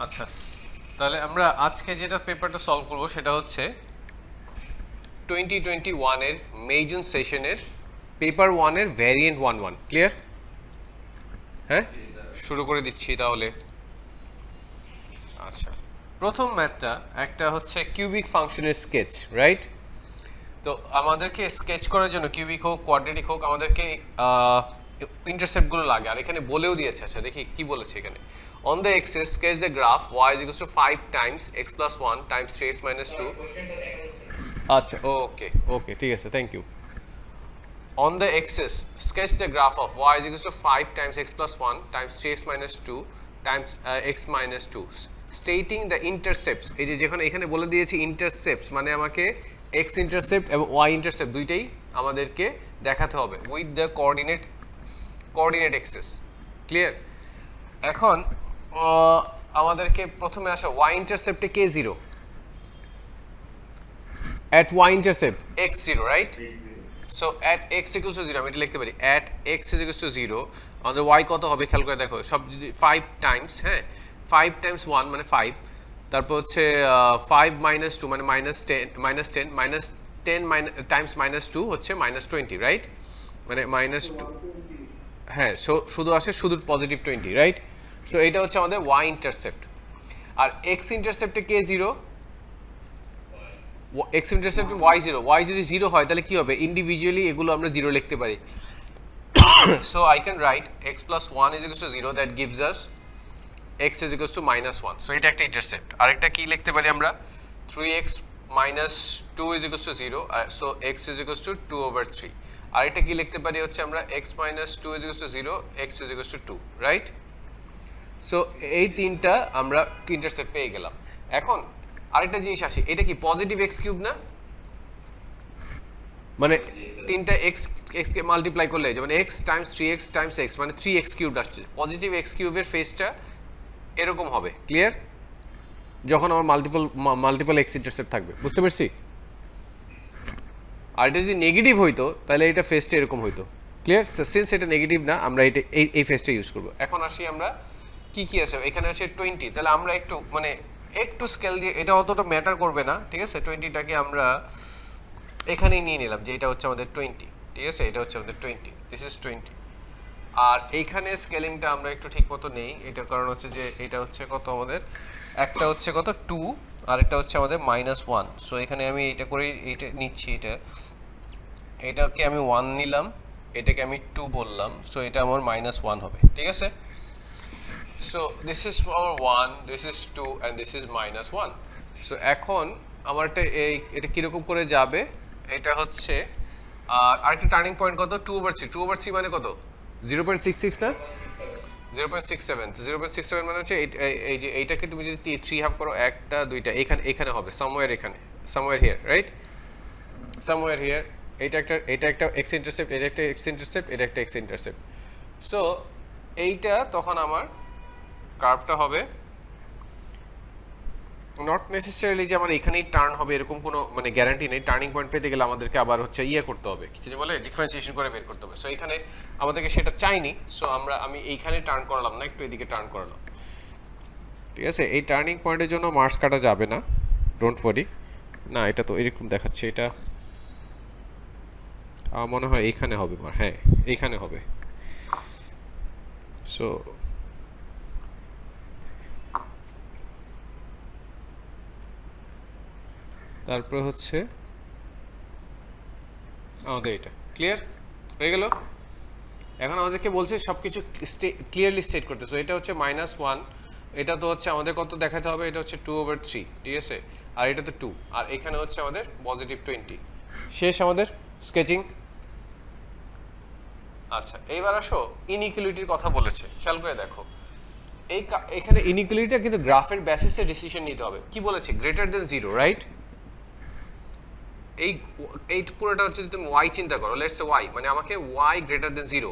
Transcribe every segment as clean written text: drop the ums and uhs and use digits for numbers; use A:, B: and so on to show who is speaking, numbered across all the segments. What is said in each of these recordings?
A: আচ্ছা, তাহলে আমরা আজকে যেটা পেপারটা সলভ করব সেটা হচ্ছে 2021 এর মে জুন সেশনের পেপার 1 এর ভ্যারিয়েন্ট 11 ক্লিয়ার? হ্যাঁ, শুরু করে দিচ্ছি তাহলে। আচ্ছা, প্রথম ম্যাথটা একটা হচ্ছে কিউবিক ফাংশনের স্কেচ, রাইট? তো আমাদেরকে স্কেচ করার জন্য কিউবিক হোক কোয়াড্রেটিক হোক আমাদেরকে ইন্টারসেপ্টগুলো লাগে, আর এখানে বলেও দিয়েছে। আচ্ছা দেখি কি বলেছে এখানে। On the axis sketch the graph y is equals to 5 times x plus 1 times 3x minus 2. আচ্ছা ওকে ওকে ঠিক আছে, thank you. On the axis sketch the graph of y is equals to 5 times x plus 1 times 3x minus 2 times x minus 2 stating the intercepts. এই যে যেখানে এখানে বলে দিয়েছি intercepts মানে আমাকে x intercept এবং y intercept দুইটাই আমাদেরকে দেখাতে হবে with the coordinate axis. Clear? এখন আমাদেরকে প্রথমে আসা y intercept-এ K 0 at y intercept x 0, right? So at x equals to 0 আমি এটা লিখতে পারি at x is equals to 0 আমাদের y কত হবে খেয়াল করে দেখো। সব যদি 5 টাইমস, হ্যাঁ 5 টাইমস 1 মানে 5, তারপর হচ্ছে 5 মাইনাস 2 মানে -10 টাইমস -2 হচ্ছে -20, রাইট? মানে -2, হ্যাঁ শুধু আসে শুধু পজিটিভ 20, রাইট? সো এটা হচ্ছে আমাদের y ইন্টারসেপ্ট। আর x ইন্টারসেপ্টে কে 0, x ইন্টারসেপ্ট y 0, y যদি 0 হয় তাহলে কি হবে? ইন্ডিভিজুয়ালি এগুলো আমরা 0 লিখতে পারি। So I can write x plus 1 is equals to 0, that gives us x is equals to -1. So এটা একটা ইন্টারসেপ্ট। আরেকটা কি লিখতে পারি আমরা? 3x minus 2 is equals to 0, so x is equals to 2/3. আরেকটা কি লিখতে পারি হচ্ছে আমরা x minus 2 is equals to 0, x is equals to 2, right? So এই তিনটা আমরা ইন্টারসেপ্ট পেয়ে গেলাম। এখন আরেকটা জিনিস আসে, এটা কি পজিটিভ এক্স কিউব না? মানে তিনটা এক্স কে মাল্টিপ্লাই করলে যেমন x Times 3x Times x মানে 3x কিউবড আসছে। পজিটিভ এক্স কিউবের ফেসটা এরকম হবে, ক্লিয়ার? যখন আমার মাল্টিপল এক্স ইন্টারসেপ্ট থাকবে, বুঝতে পারছি? আর এটা যদি নেগেটিভ হইতো তাহলে এটা ফেসটা এরকম হইতো, ক্লিয়ার? সো সিন্স এটা নেগেটিভ না, আমরা এটা এই ফেসটা ইউজ করব। এখন আসি আমরা কি আছে, এখানে আছে 20, তাহলে আমরা একটু স্কেল দিয়ে, এটা অতটা ম্যাটার করবে না, ঠিক আছে? 20টাকে আমরা এখানেই নিয়ে নিলাম যে এটা হচ্ছে আমাদের 20, ঠিক আছে? এটা হচ্ছে আমাদের 20, দিস ইজ 20। আর এইখানে স্কেলিংটা আমরা একটু ঠিক মতো নেই, এটা কারণ হচ্ছে যে এটা হচ্ছে কত আমাদের, একটা হচ্ছে কত 2 আর একটা হচ্ছে আমাদের -1। সো এখানে আমি এটা করে এইটা নিচ্ছি, এটাকে আমি 1 নিলাম, এটাকে আমি 2 বললাম, সো এটা আমার -1 হবে, ঠিক আছে? So this is our 1, this is 2 and this is -1. So এখন আমার এটা কিরকম করে যাবে, এটা হচ্ছে আরেকটা টার্নিং পয়েন্ট কত, 2/3 মানে কত, 0.66 না, 0.67। 0.67 মানে হচ্ছে এই যে এইটাকে তুমি যদি 3 হাফ করো, একটা দুইটা এখানে হবে, somewhere here, right? somewhere here। এটা একটা x ইন্টারসেপ্ট, এটা একটা x ইন্টারসেপ্ট, এটা একটা x ইন্টারসেপ্ট। সো এইটা তখন আমার কার্ভটা হবে নট নেসেসারিলি যে আমার এখানেই টার্ন হবে এরকম কোনো গ্যারান্টি নেই। টার্নিং পয়েন্ট পেতে গেলে আমাদেরকে আবার হচ্ছে করতে হবে, কিছু বলে ডিফারেন্সিয়েশন করে বের করতে হবে। সো এখানে আমাদেরকে সেটা চাইনি, সো আমি এইখানে টার্ন করালাম না, একটু এদিকে টার্ন করালাম, ঠিক আছে? এই টার্নিং পয়েন্টের জন্য মার্কস কাটা যাবে না, ডোন্ট ওয়ারি। না এটা তো এরকম দেখাচ্ছে, এটা মনে হয় এইখানে হবে, হ্যাঁ এইখানে হবে। সো তারপরে হচ্ছে আমাদের এটা ক্লিয়ার হয়ে গেল। এখন আমাদেরকে বলছে সব কিছু ক্লিয়ারলি স্টেট করতে। সো এটা হচ্ছে -1, এটা তো হচ্ছে আমাদের কত দেখাতে হবে, এটা হচ্ছে 2/3, ঠিক আছে? আর এটা তো 2, আর এখানে হচ্ছে আমাদের পজিটিভ 20। শেষ আমাদের স্কেচিং। আচ্ছা এইবার আসো ইনইকুয়ালিটির কথা বলেছে, খেয়াল করে দেখো। এখানে ইনইকুয়ালিটিটা কিন্তু গ্রাফের বেসিসে ডিসিশন নিতে হবে। কি বলেছে? Greater than 0, right? এই পুরোটা হচ্ছে তুমি y চিন্তা করো, লেটস সে y মানে আমাকে y গ্রেটার দেন 0,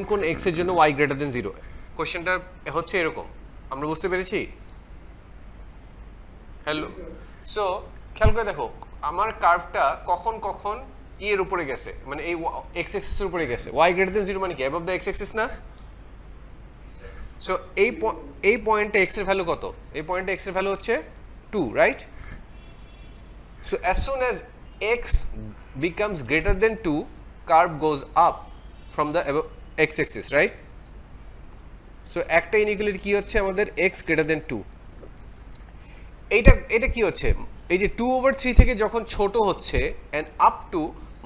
A: কোন x এর জন্য y গ্রেটার দেন 0? কোশ্চেনটা হচ্ছে এরকম, আমরা বুঝতে পেরেছি? হ্যালো, সো খেয়াল করে দেখো আমার কার্ভটা কখন এর উপরে গেছে, মানে এই x অ্যাক্সিসের উপরে গেছে। y গ্রেটার দেন 0 মানে কি? অ্যাবভ দ্য x অ্যাক্সিস না? সো এই পয়েন্টে x এর ভ্যালু কত? এই পয়েন্টে x এর ভ্যালু হচ্ছে 2, right? So as soon as x becomes greater than 2, curve goes up from the x axis, right? So একটা ইনইকুয়ালিটি কি হচ্ছে আমাদের x greater than 2। এটা কি হচ্ছে, এই যে 2/3 থেকে যখন ছোট হচ্ছে and up to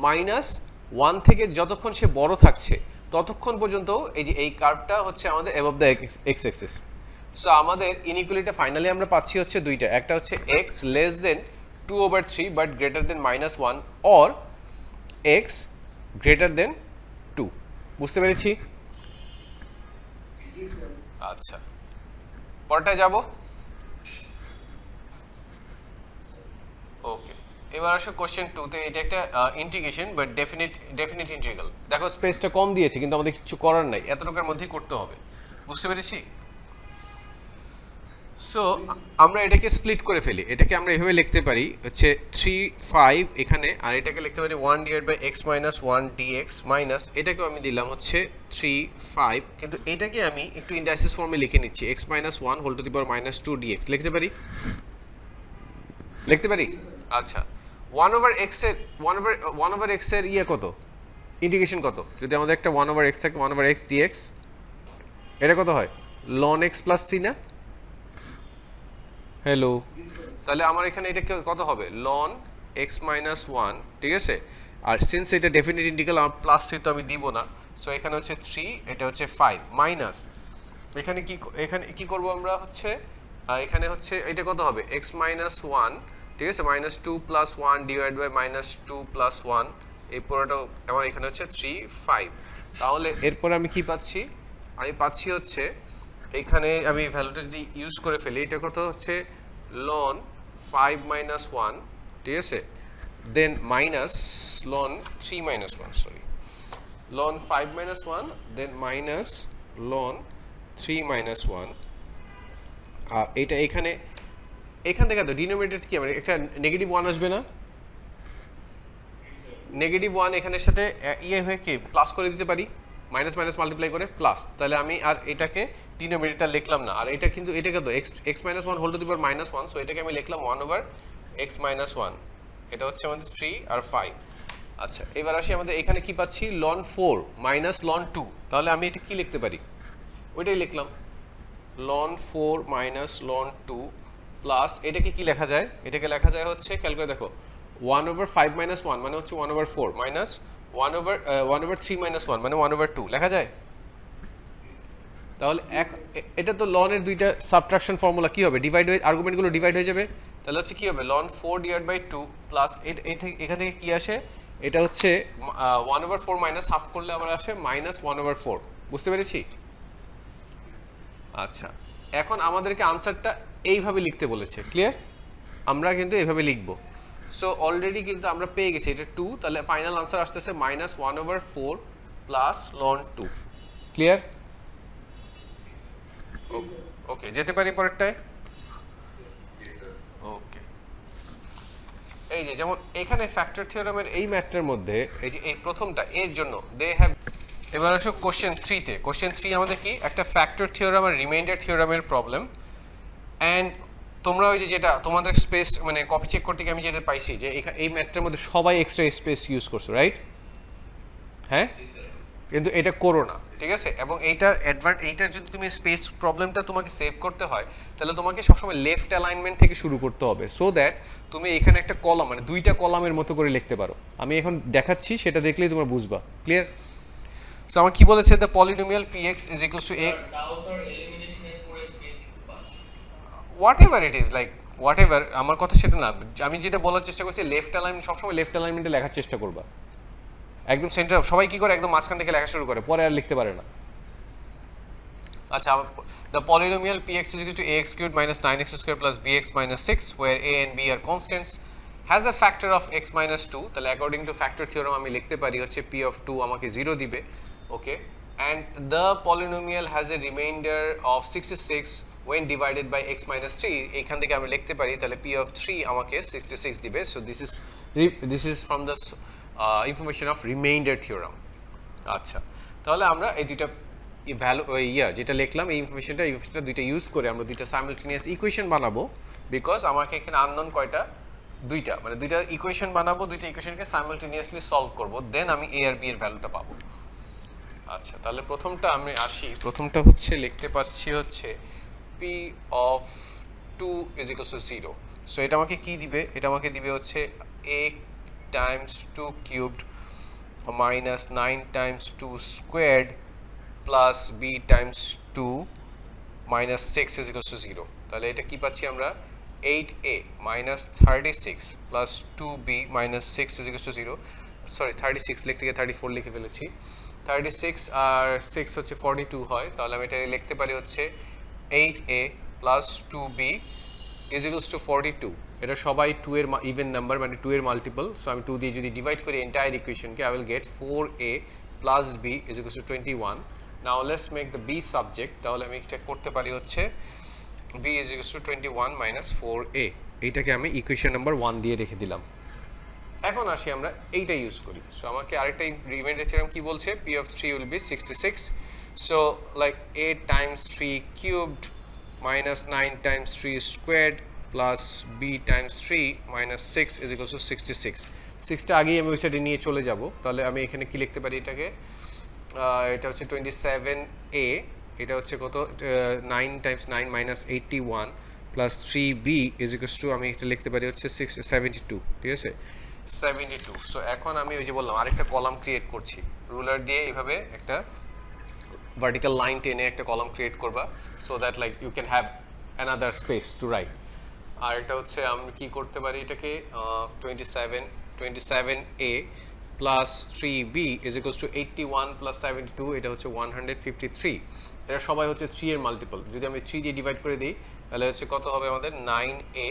A: -1 থেকে যতক্ষণ সে বড় থাকছে ততক্ষণ পর্যন্ত এই যে এই কার্ভটা হচ্ছে আমাদের above the x axis। So আমাদের ইনইকুয়ালিটি ফাইনালি আমরা পাচ্ছি হচ্ছে দুইটা, একটা হচ্ছে x less than 2/3 but greater than -1 or x greater than 2। বুঝতে পেরেছি? আচ্ছা, পরেরটা যাব। ওকে, এবার আসো কোশ্চেন 2 তে। এটা একটা ইন্টিগ্রেশন বাট ডেফিনিট ইন্টিগ্রাল। দেখো স্পেসটা কম দিয়েছে কিন্তু আমাদের কিছু করার নাই, এতটুকুর মধ্যেই করতে হবে। বুঝতে পেরেছি? সো আমরা এটাকে স্প্লিট করে ফেলি। এটাকে আমরা এভাবে লিখতে পারি হচ্ছে 3, 5 এখানে, আর এটাকে লিখতে পারি 1 divide by x minus 1 dx minus এটাকেও আমি দিলাম হচ্ছে 3, 5, কিন্তু এটাকে আমি একটু ইন্ডাইসিস ফর্মে লিখে নিচ্ছি x minus 1 whole to the power minus 2 dx লিখতে পারি? আচ্ছা, 1 ওভার x এর ইয়ে কত, ইন্টিগ্রেশন কত? যদি আমাদের একটা 1 ওভার x থাকে 1 ওভার x dx, এটা কত হয়? ln x প্লাস c না? হ্যালো, তাহলে আমার এখানে এটা কত হবে? ln x মাইনাস 1, ঠিক আছে? আর সিন্স এটা ডেফিনিট ইন্টিগ্রাল, আমার প্লাস সি তো আমি দিব না, সো এখানে হচ্ছে 3, এটা হচ্ছে 5 মাইনাস এখানে কি করব আমরা হচ্ছে এখানে হচ্ছে এটা কত হবে? x মাইনাস 1, ঠিক আছে, minus 2 plus 1 divide by minus 2 plus 1, এই পুরোটাও আমার এখানে হচ্ছে 3, 5। তাহলে এরপর আমি কি পাচ্ছি? আমি পাচ্ছি হচ্ছে এইখানে আমি ভ্যালুটা যদি ইউজ করে ফেলি, এটা কত হচ্ছে? ln 5 মাইনাস 1, ঠিক আছে, then minus ln 3 minus 1, sorry, ln 5 minus 1 then minus ln 3 minus 1। আর এটা এখান থেকে তো ডিনোমিনেটর কি আমার একটা নেগেটিভ 1 আসবে না? নেগেটিভ 1 এখানের সাথে ইয়ে হয়ে কি প্লাস করে দিতে পারি, মাইনাস মাইনাস মাল্টিপ্লাই করে প্লাস। তাহলে আমি আর এটাকে ডিনোমিনেটর লিখলাম না, আর এটা কিন্তু এটাকে তো x minus 1 whole to the power minus 1, so এটাকে আমি লিখলাম 1 ওভার x মাইনাস 1, এটা হচ্ছে আমাদের 3 আর 5। আচ্ছা, এবার আসি আমাদের এখানে কি পাচ্ছি? ln 4 মাইনাস ln 2, তাহলে আমি এটা কি লিখতে পারি? ওইটাই লিখলাম, ln 4 মাইনাস ln 2 প্লাস এটাকে কি লেখা যায়? এটাকে লেখা যায় হচ্ছে, খেয়াল করে দেখো, 1 ওভার 5 মাইনাস 1 মানে হচ্ছে 1 ওভার 4 মাইনাস 1 ওভার 3 মাইনাস 1 মানে 1 ওভার 2 লেখা যায়। তাহলে এটা তো ln এর দুইটা সাবট্রাকশন ফর্মুলা, কি হবে? ডিভাইড হয়ে আর্গুমেন্টগুলো ডিভাইড হয়ে যাবে। তাহলে হচ্ছে কি হবে? ln 4 ডিভাইড বাই 2 প্লাস এখান থেকে কি আসে? এটা হচ্ছে 1 ওভার 4 মাইনাস হাফ করলে আমার আসে মাইনাস 1 ওভার 4। বুঝতে পেরেছি? আচ্ছা, এখন আমাদেরকে আনসারটা এইভাবে লিখতে বলেছে, ক্লিয়ার? আমরা কিন্তু এইভাবে লিখব। সো অলরেডি কিন্তু আমরা পেয়ে গেছি এটা 2, তাহলে ফাইনাল আনসার আসতেছে minus 1 over 4 plus ln 2। Clear? Okay, যেতে পারি পরেরটায়? ওকে, এই যে যেমন এখানে ফ্যাক্টর থিওরামের এই ম্যাথটার মধ্যে এই যে এই প্রথমটা এর জন্য দে হ্যাভ। এবার আসো কোশ্চেন 3 তে। কোশ্চেন 3 আমাদের কি একটা ফ্যাক্টর থিওরাম আর রিমাইন্ডার থিওরামের প্রবলেম। অ্যান্ড তোমরা ওই যে যেটা তোমাদের স্পেস মানে কপি চেক করতে গিয়ে আমি যেটা পাইছি যে এই ম্যাথটার মধ্যে সবাই এক্সট্রা স্পেস ইউজ করছো, রাইট? হ্যাঁ, কিন্তু এটা করো না, ঠিক আছে? এবং এইটার যদি তুমি স্পেস প্রবলেমটা তোমাকে সেভ করতে হয় তাহলে তোমাকে সবসময় লেফট অ্যালাইনমেন্ট থেকে শুরু করতে হবে, সো দ্যাট তুমি এখানে একটা কলাম মানে দুইটা কলামের মতো করে লিখতে পারো। আমি এখন দেখাচ্ছি, সেটা দেখলেই তোমরা বুঝবা। ক্লিয়ার? সো আমার কি বলেছে? The polynomial px is equals to a whatever it is, like whatever, আমার কথা সেটা না, আমি যেটা বলার চেষ্টা করছি লেফট অ্যালাইনমেন্ট, সবসময় লেফট অ্যালাইনমেন্টে লেখার চেষ্টা করবা। একদম সেন্টার, সবাই কি করে একদম মাঝখান থেকে লেখা শুরু করে, পরে আর লিখতে পারে না। আচ্ছা, the polynomial px is equal to ax cubed minus 9x squared plus bx minus 6 where a and b are constants has a factor of x minus 2, তাহলে according to factor theorem আমি লিখতে পারি হচ্ছে p of 2 আমাকে 0 দিবে। ওকে, and the polynomial has a remainder of 66 when divided by x minus 3, এইখান থেকে আমি লিখতে পারি তাহলে p of 3 আমাকে 66 দিবে। so this is from the information of remainder theorem। আচ্ছা, তাহলে আমরা এই দুইটা ভ্যালু যেটা লিখলাম এই ইনফরমেশনটা দুইটা ইউজ করে আমরা দুইটা সাইমালটেনিয়াস ইকুয়েশন বানাবো, বিকজ আমাকে এখানে আননোন কয়টা, দুইটা, মানে দুইটা ইকুয়েশন বানাবো, দুইটা ইকুয়েশনকে সাইমালটেনিয়াসলি সলভ করব, দেন আমি এ আর বি এর ভ্যালুটা পাবো। আচ্ছা, তাহলে প্রথমটা আমি আসি, প্রথমটা হচ্ছে লিখতে পারছি হচ্ছে P of 2 is equals two 0। So এটা আমাকে কি দিবে, এটা আমাকে দিবে হচ্ছে a Times 2 cubed minus 9 Times 2 squared plus b Times 2 minus 6 is equals two 0। তাহলে এটা কি পাচ্ছি আমরা, 8a minus 36 plus 2b minus 6 is equals two 0। Sorry, 36 লিখতে গিয়ে 34 লিখে ফেলেছি। 36 আর 6 হচ্ছে 42 হয়, তাহলে আমি এটা লিখতে পারি হচ্ছে 8a plus 2b is equals two 42। এটা সবাই 2 এর ইভেন নাম্বার, মানে 2 এর মাল্টিপল। সো আমি 2 দিয়ে যদি ডিভাইড করি এন্টায়ার ইকুয়েশনকে, I will get 4a plus b is equals two 21। Now let's make the b subject. তাহলে আমি এটা করতে পারি হচ্ছে b is equals two 21 minus 4a। এইটাকে আমি ইকুয়েশন নাম্বার 1 দিয়ে রেখে দিলাম। এখন আসি আমরা এইটা ইউজ করি। সো আমাকে আরেকটা রিমাইন্ডার থিওরেম কি বলছে, p of 3 will be 66. So like 8 times 3 cubed minus 9 times 3 squared plus b times 3 minus 6 is equals to 66. 6টা আগেই আমি ওই সাইডে নিয়ে চলে যাব। তাহলে আমি এখানে কি লিখতে পারি, এটাকে এটা হচ্ছে 27a, এটা হচ্ছে কত, 9 times 9 minus 81 plus 3b is equals to, আমি এটা লিখতে পারি হচ্ছে 72, ঠিক আছে, 72। সো এখন আমি ওই যে বললাম আরেকটা কলাম ক্রিয়েট করছি, রুলার দিয়ে এইভাবে একটা ভার্টিক্যাল লাইন টেনে একটা কলাম ক্রিয়েট করবা, so that like you can have another space to write. আর এটা হচ্ছে আমি কি করতে পারি, এটাকে 27a plus 3b is equals to 81 plus 72, এটা হচ্ছে 153। এটা সবাই হচ্ছে 3 এর মাল্টিপল। যদি আমি 3 দিয়ে ডিভাইড করে দিই তাহলে হচ্ছে কত হবে আমাদের, 9a,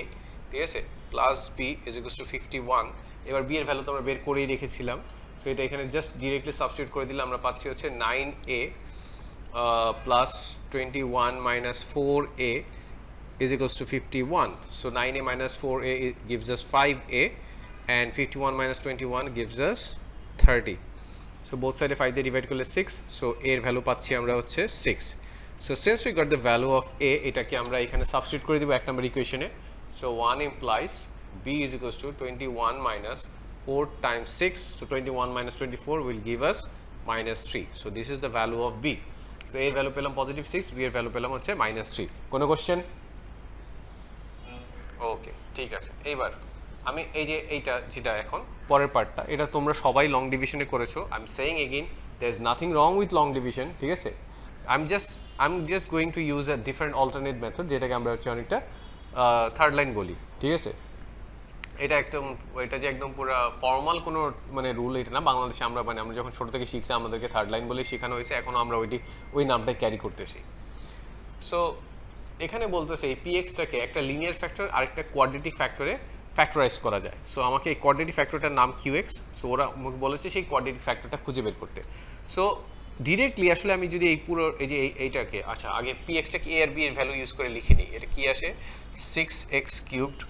A: ঠিক আছে, plus b is equals two 51। এবার b এর ভ্যালু তো আমরা বের করেই রেখেছিলাম, সো এটা এখানে জাস্ট ডিরেক্টলি সাবস্টিটিউট করে দিলে আমরা পাচ্ছি হচ্ছে 9a plus 21 minus 4a is equals to 51. So 9a minus 4a gives us 5a and 51 minus 21 gives us 30. So both side 5 দিয়ে ডিভাইড করলে 6, so a এর ভ্যালু পাচ্ছি আমরা হচ্ছে 6. So since we got the value of a, এটাকে আমরা এখানে substitute করে দিব এক নম্বর ইকুয়েশনে। So 1 implies b is equals to 21 minus 4 times 6, so 21 minus 24 will give us minus 3. So this is the value of b. So a এর value পেলাম positive 6, b এর ভ্যালু পেলাম হচ্ছে -3। কোনো কোশ্চেন? ওকে, ঠিক আছে। এইবার আমি এই যে এইটা যেটা এখন পরের পার্টটা, এটা তোমরা সবাই লং ডিভিশনে করেছো। I am saying again there is nothing wrong with long division, ঠিক আছে। I am just going to use a different alternate method, যেটাকে আমরা হচ্ছে অনেকটা থার্ড লাইন বলি, ঠিক আছে। এটা যে একদম পুরো ফর্মাল কোনো মানে রুল এটা না। বাংলাদেশে আমরা যখন ছোটো থেকে শিখছি আমাদেরকে থার্ড লাইন বলে শেখানো হয়েছে, এখনও আমরা ওই নামটাই ক্যারি করতেছি। সো এখানে বলতেছে এই পিএক্সটাকে একটা লিনিয়ার ফ্যাক্টর আর একটা কোয়াড্রেটিক ফ্যাক্টরে ফ্যাক্টরাইজ করা যায়। সো আমাকে এই কোয়াড্রেটিক ফ্যাক্টরটার নাম কিউএক্স, সো ওরা আমাকে বলেছে সেই কোয়াড্রেটিক ফ্যাক্টরটা খুঁজে বের করতে। সো ডিরেক্টলি আসলে আমি যদি এই পুরো এই যে এইটাকে, আচ্ছা আগে পিএক্সটাকে এ আর বি এর ভ্যালু ইউজ করে লিখে নিই। এটা কি আসে, 6x কিউবড,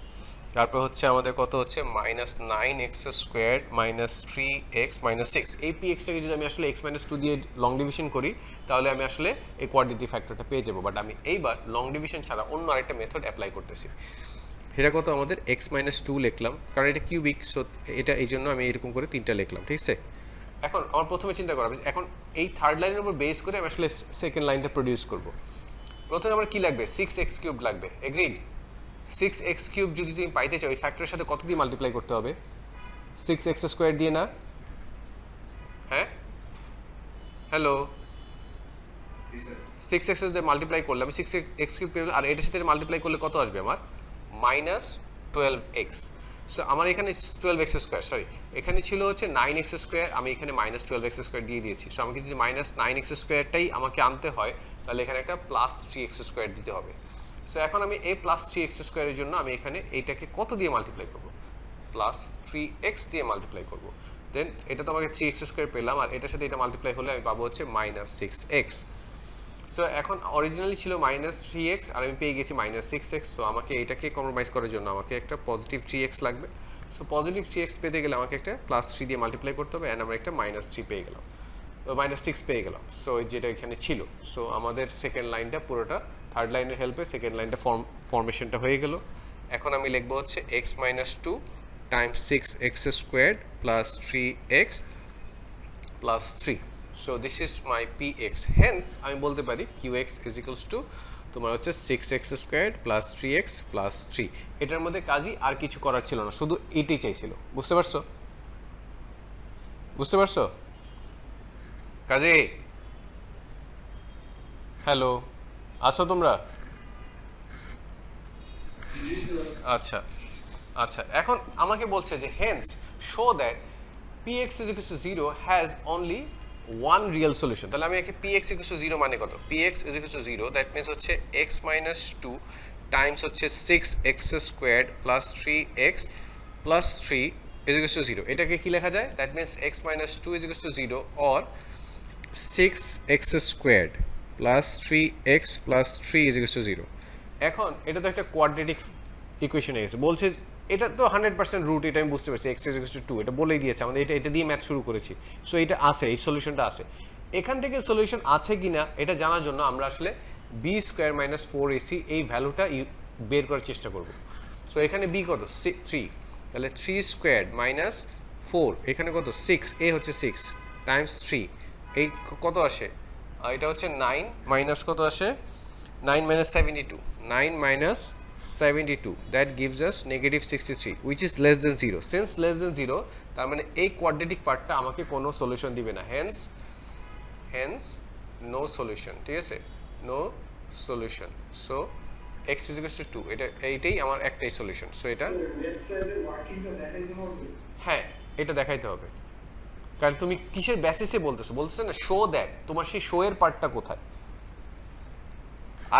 A: তারপর হচ্ছে আমাদের কত হচ্ছে -9x squared minus 3x minus 6। এই পিএক্সটাকে যদি আমি আসলে x মাইনাস 2 দিয়ে লং ডিভিশন করি তাহলে আমি আসলে এই কোয়াড্রেটিক ফ্যাক্টরটা পেয়ে যাবো। বাট আমি এইবার লং ডিভিশন ছাড়া অন্য আরেকটা মেথড অ্যাপ্লাই করতেছি। সেটা কত, আমাদের x মাইনাস 2 লিখলাম, কারণ এটা কিউবিক, সো এটা এই জন্য আমি এরকম করে 3টা লিখলাম, ঠিক আছে। এখন আমার প্রথমে চিন্তা করা, এখন এই থার্ড লাইনের উপর বেস করে আমি আসলে সেকেন্ড লাইনটা প্রডিউস করব। প্রথমে আমার কি লাগবে, 6x কিউব লাগবে, এগ্রিড। 6x কিউব যদি তুমি পাইতে চাও এই ফ্যাক্টরের সাথে কত দিয়ে মাল্টিপ্লাই করতে হবে, 6x স্কোয়ার দিয়ে না? হ্যাঁ, হ্যালো, 6x দিয়ে মাল্টিপ্লাই করলে আমি 6x কিউব পেলাম, আর এটার সাথে মাল্টিপ্লাই করলে কত আসবে আমার, -12x। সো আমার এখানে 12x স্কোয়ার, সরি এখানে ছিল হচ্ছে 9x স্কোয়ার, আমি এখানে -12x স্কোয়ার দিয়ে দিয়েছি। সো আমাকে যদি -9x স্কোয়ারটাই আমাকে আনতে হয় তাহলে এখানে একটা +3x স্কোয়ার দিতে হবে। সো এখন আমি এই +3x স্কোয়ারের জন্য আমি এখানে এইটাকে কত দিয়ে মাল্টিপ্লাই করবো, +3x দিয়ে মাল্টিপ্লাই করবো। দেন এটা তো আমাকে 3x স্কোয়ার পেলাম, আর এটার সাথে এটা মাল্টিপ্লাই হলে আমি পাবো হচ্ছে -6x। সো এখন অরিজিনালি ছিল -3x আর আমি পেয়ে গেছি -6x। সো আমাকে এটাকে কম্প্রোমাইজ করার জন্য আমাকে একটা পজিটিভ 3x লাগবে। সো পজিটিভ 3x পেতে গেলে আমাকে একটা +3 দিয়ে মাল্টিপ্লাই করতে হবে, অ্যান্ড আমরা একটা -3 পেয়ে গেলাম। -6 পেয়ে গেলাম। সো যেটা এখানে ছিল, সো আমাদের সেকেন্ড লাইনটা পুরোটা থার্ড লাইনের হেল্পে সেকেন্ড লাইনটা ফর্মেশনটা হয়ে গেল। এখন আমি লিখবো হচ্ছে x - 2 times 6x squared plus 3x plus 3। So this is my px। Hence আমি বলতে পারি qx ইজ ইকুয়ালস টু তোমার হচ্ছে 6x squared plus 3x plus 3। এটার মধ্যে কাজই আর কিছু করার ছিল না, শুধু এটাই চাইছিল। বুঝতে পারছো? বুঝতে পারছো কাজে? হ্যালো, আসো তোমরা? আচ্ছা আচ্ছা, এখন আমাকে বলছে যে hence show that px is equal to 0 has only one real solution। তাহলে আমি একে px is equal to 0 মানে কত? px is equal to 0 that means হচ্ছে x - 2 টাইমস হচ্ছে 6x squared plus 3x plus 3 is equal to 0। এটাকে কি লেখা যায়? That means x - 2 is equal to 0 or 6x squared plus 3x plus 3 is equal to 0। এখন এটা তো একটা কোয়াড্রেটিক ইকুয়েশন হয়ে গেছে। বলছে এটা তো 100% রুট, এটা আমি বুঝতে পারছি, x is equal to 2 এটা বলেই দিয়েছে আমাদের, এটা দিয়ে ম্যাথ শুরু করেছি। সো এটা আছে, এই সলিউশনটা আছে। এখান থেকে সলিউশন আছে কিনা এটা জানার জন্য আমরা আসলে b² - 4ac এই ভ্যালুটা বের করার চেষ্টা করব। সো এখানে b কত? 3, তাহলে 3 স্কোয়ার্ড মাইনাস 4, এখানে কত? 6, এ হচ্ছে 6 টাইমস 3, এই কত আসে? এটা হচ্ছে 9 মাইনাস কত আসে? 9 - 72, 9 - 72 that gives us -63 which is less than 0। since less than 0 তার মানে এই কোয়াড্রেটিক পার্টটা আমাকে কোনো সলিউশন দিবে না, hence no solution। ঠিক আছে, no solution। so x is equal to 2, এইটাই আমার একটাই সলিউশন। সো এটা হ্যাঁ, এটা দেখাইতে হবে, কারণ তুমি কিসের বেসিসে বলতেছো না শো দ্যাট, তোমার সেই শো এর পার্টটা কোথায়?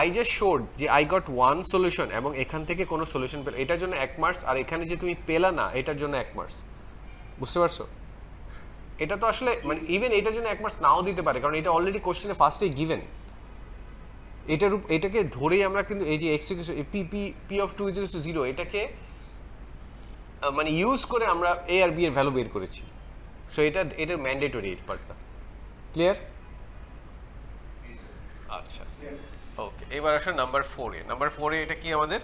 A: I just showed যে I got one solution এবং এখান থেকে কোনো সলিউশন পেলে এটার জন্য 1 মার্কস, আর এখানে যে তুমি পেলা না এটার জন্য 1 মার্কস। বুঝতে পারছো? এটা তো আসলে মানে ইভেন এটার জন্য 1 মার্কস নাও দিতে পারে, কারণ এটা অলরেডি কোশ্চেনে ফার্স্টেই গিভেন। এটাকে ধরেই আমরা কিন্তু এই যে x p of 2 is equal to 0 এটাকে মানে ইউজ করে আমরা a আর b এর ভ্যালু বের করেছি। সো এটা ম্যান্ডেটরি এই পার্টটা। ক্লিয়ার? আচ্ছা ওকে, এবার আসো নাম্বার 4-এ। নাম্বার 4-এ এটা কি আমাদের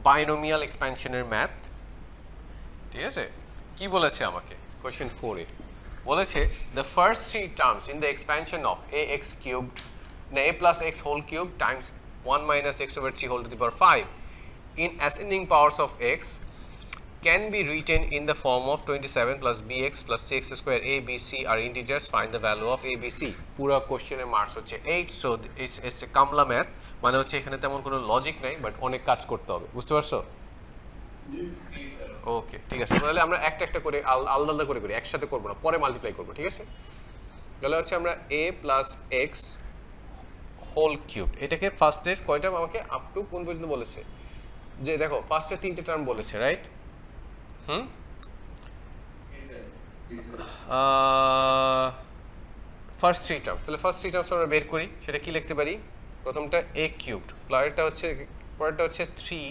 A: বাইনোমিয়াল এক্সপ্যানশনের ম্যাথ। ঠিক আছে, কি বলেছে আমাকে কোশ্চেন 4-এ? বলেছে the first 3 terms in the expansion of ax cubed না a plus x whole cube times 1 minus x over 3 whole to the power 5 in ascending powers of x can be written in the form of 27 plus bx plus 6 square a b c are integers, find the value of a b c। পুরো কোশ্চেনের marks হচ্ছে 8। So it's a কামলা math, মানে হচ্ছে এখানে তেমন কোনো logic নাই, বাট অনেক কাজ করতে হবে। বুঝতে পারছো? ওকে ঠিক আছে, তাহলে আমরা একটা করে আলাদা করে করি, একসাথে করবো না, পরে মাল্টিপ্লাই করবো। ঠিক আছে, তাহলে হচ্ছে আমরা a plus x whole cube, এটাকে ফার্স্টের কয়টা আমাকে আপ টু কোন পর্যন্ত বলেছে? যে দেখো ফার্স্টে 3টে টার্ম বলেছে, রাইট? ফার্স্ট 3 টার্মস, তাহলে ফার্স্ট 3 টার্মস আমরা বের করি। সেটা কি লিখতে পারি? প্রথমটা a কিউবড, পরেরটা হচ্ছে 3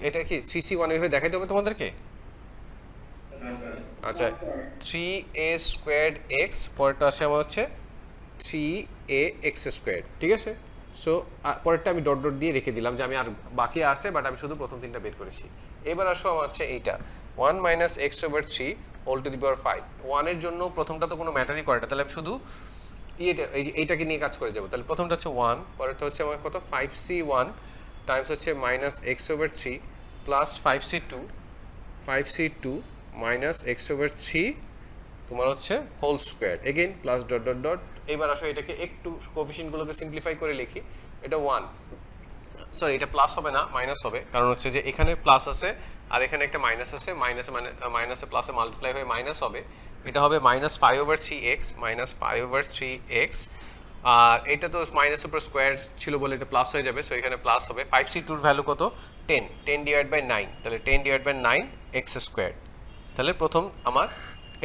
A: এটা কি 3c1 এভাবে দেখাইতে হবে তোমাদেরকে? আচ্ছা, 3a স্কোয়ার্ড x, পরেরটা আসে আমার হচ্ছে 3ax স্কোয়ার্ড। ঠিক আছে, সো পরেরটা আমি ডট ডট দিয়ে রেখে দিলাম যে আমি আর বাকি আছে, বাট আমি শুধু প্রথম 3টা বের করেছি। এবার আসো আমার হচ্ছে এইটা 1 minus x over 3 whole to the power 5। 1 এর জন্য প্রথমটা তো কোনো ম্যাটারই করে না, তাহলে আমি শুধু এইটাকে নিয়ে কাজ করে যাবো। তাহলে প্রথমটা হচ্ছে 1, পরেরটা হচ্ছে আমার কত 5c1 টাইমস হচ্ছে মাইনাস x over 3 প্লাস 5c2 মাইনাস x over 3 তোমার হচ্ছে whole square, again plus dot dot dot. এবার আসো এটাকে একটু কোএফিশিয়েন্টগুলোকে সিম্পলিফাই করে লিখি। এটা 1, সরি এটা প্লাস হবে না, মাইনাস হবে, কারণ হচ্ছে যে এখানে প্লাস আছে আর এখানে একটা মাইনাস আছে, মাইনাসে প্লাসে মাল্টিপ্লাই হয়ে মাইনাস হবে। এটা হবে মাইনাস 5/3x মাইনাস 5/3x, আর এটা তো মাইনাসের উপর স্কোয়ার ছিল বলে এটা প্লাস হয়ে যাবে। সো এখানে প্লাস হবে। 5c2-র ভ্যালু কত? 10 ডিভাইড বাই 9, তাহলে 10 ডিভাইড বাই 9 x স্কোয়ার। তাহলে প্রথম আমার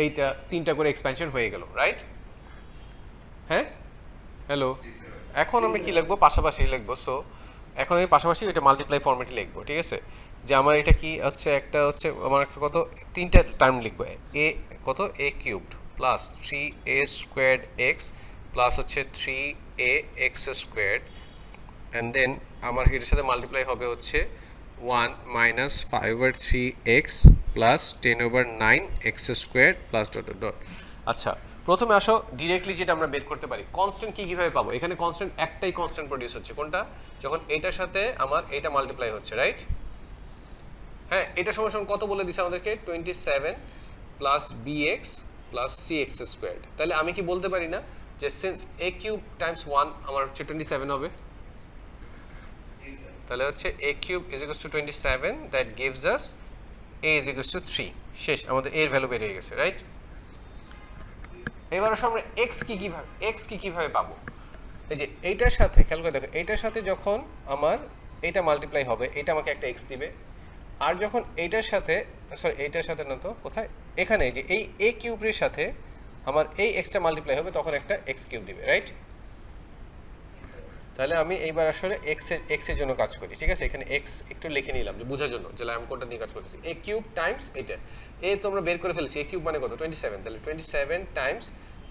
A: এইটা 3টা করে এক্সপ্যানশন হয়ে গেল, রাইট? হ্যাঁ, হ্যালো। এখন আমি কি লিখবো? পাশাপাশি লিখবো। সো এখন আমি পাশাপাশি এটা মাল্টিপ্লাই ফর্মেটে লিখবো। ঠিক আছে, যে আমার এটা কি হচ্ছে, একটা হচ্ছে আমার একটা কত 3টা টার্ম লিখবো, a কত a cubed plus 3a² x plus হচ্ছে 3ax², অ্যান্ড দেন আমার এটার সাথে মাল্টিপ্লাই হবে হচ্ছে 1 minus 5/3x plus 10/9x² plus dot dot dot. আচ্ছা, প্রথমে আসো ডিরেক্টলি যেটা আমরা বের করতে পারি, কনস্ট্যান্ট কীভাবে পাবো। এখানে কনস্ট্যান্ট একটাই কনস্ট্যান্ট প্রডিউস হচ্ছে, কোনটা? যখন এইটার সাথে আমার এইটা মাল্টিপ্লাই হচ্ছে, রাইট? হ্যাঁ, এটা সমান সমান কত বলে দিছে আমাদেরকে? 27 প্লাস bx প্লাস cx²। তাহলে আমি কি বলতে পারি না যে সিন্স a³ টাইমস 1 আমার হচ্ছে 27 হবে? তাহলে হচ্ছে a³ = 27, that gives us a = 3। শেষ, আমাদের এর ভ্যালু বের হয়ে গেছে, রাইট? এবার আসলে আমরা x কিভাবে পাবো? এই যে এইটার সাথে খেয়াল করে দেখো, এইটার সাথে যখন আমার এইটা মাল্টিপ্লাই হবে, এটা আমাকে একটা x দিবে, আর যখন এইটার সাথে এইটার সাথে না তো কোথায়, এখানে যে এই a³ এর সাথে আমার এই xটা মাল্টিপ্লাই হবে, তখন একটা x³ দিবে, রাইট? তাহলে আমি এইবার আসলে x এর জন্য কাজ করি, ঠিক আছে? এখানে x একটু লিখে নিলাম যে বোঝার জন্য, যে আমি কোনটা নিয়ে কাজ করতেছি। a³ টাইমস এটা, a তো আমরা বের করে ফেলছি, a³ মানে কত? 27। তাহলে 27 টাইমস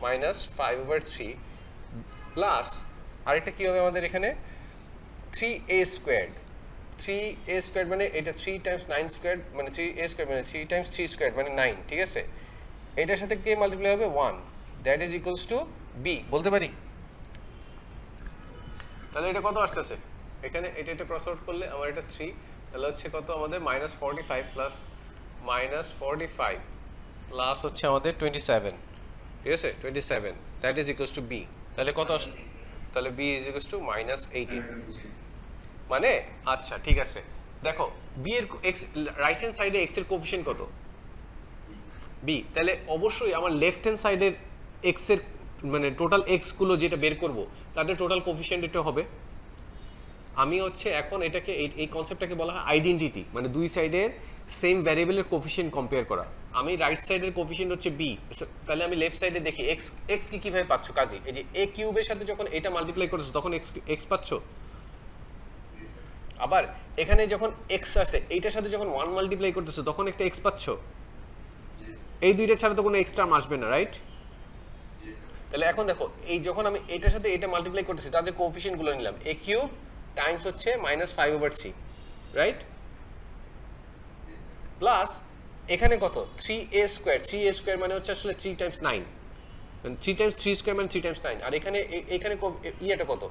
A: মাইনাস 5/3 প্লাস আরেকটা কি হবে আমাদের এখানে 3a²। 3a² মানে এটা 3 টাইমস 9² মানে 3a² মানে 3 টাইমস 3² মানে 9, ঠিক আছে? এটার সাথে কে মাল্টিপ্লাই হবে? 1, that is equals two b বলতে পারি। তাহলে এটা কত আসতেছে? এখানে এটা ক্রস আউট করলে আমার এটা 3, তাহলে হচ্ছে কত আমাদের? -45 প্লাস -45 প্লাস হচ্ছে আমাদের 27, ঠিক আছে? 27, that is equals two b। তাহলে কত আসছে? তাহলে b ইজ ইকুয়ালস টু -18। মানে আচ্ছা ঠিক আছে, দেখো b এর x রাইট হ্যান্ড সাইডে x এর কোএফিশিয়েন্ট কত? b। তাহলে অবশ্যই আমার লেফট হ্যান্ড সাইডের x এর মানে টোটাল x গুলো যেটা বের করব, তাদের টোটাল কোএফিশিয়েন্ট এটা হবে। আমি হচ্ছে এখন এটাকে এই কনসেপ্টটাকে বলা হয় আইডেন্টিটি, মানে দুই সাইডের সেম ভ্যারিয়েবলের কোএফিশিয়েন্ট কম্পেয়ার করা। আমি রাইট সাইডের কোএফিশিয়েন্ট হচ্ছে b, তাহলে আমি লেফট সাইডে দেখি x কি কিভাবে পাচ্ছ কাজী? এই যে a³ এর সাথে যখন এটা মাল্টিপ্লাই করছো তখন x পাচ্ছ। আবার এখানে যখন x আসে, এইটার সাথে যখন 1 মাল্টিপ্লাই করতেছো তখন একটা x পাচ্ছ। এই দুইটা ছাড়া তো কোনো x টার্ম আসবে না, রাইট? তাহলে এখন দেখো, এই যখন আমি এটার সাথে এটা মাল্টিপ্লাই করতেছি, তাদের কোএফিশিয়েন্ট গুলো নিলাম, a³ টাইমস হচ্ছে -5/3, রাইট? প্লাস এখানে কত? 3a² মানে হচ্ছে আসলে 3 টাইমস 9, মানে 3 টাইমস 3² মানে 3 টাইমস 9। আর এখানে এটা কত?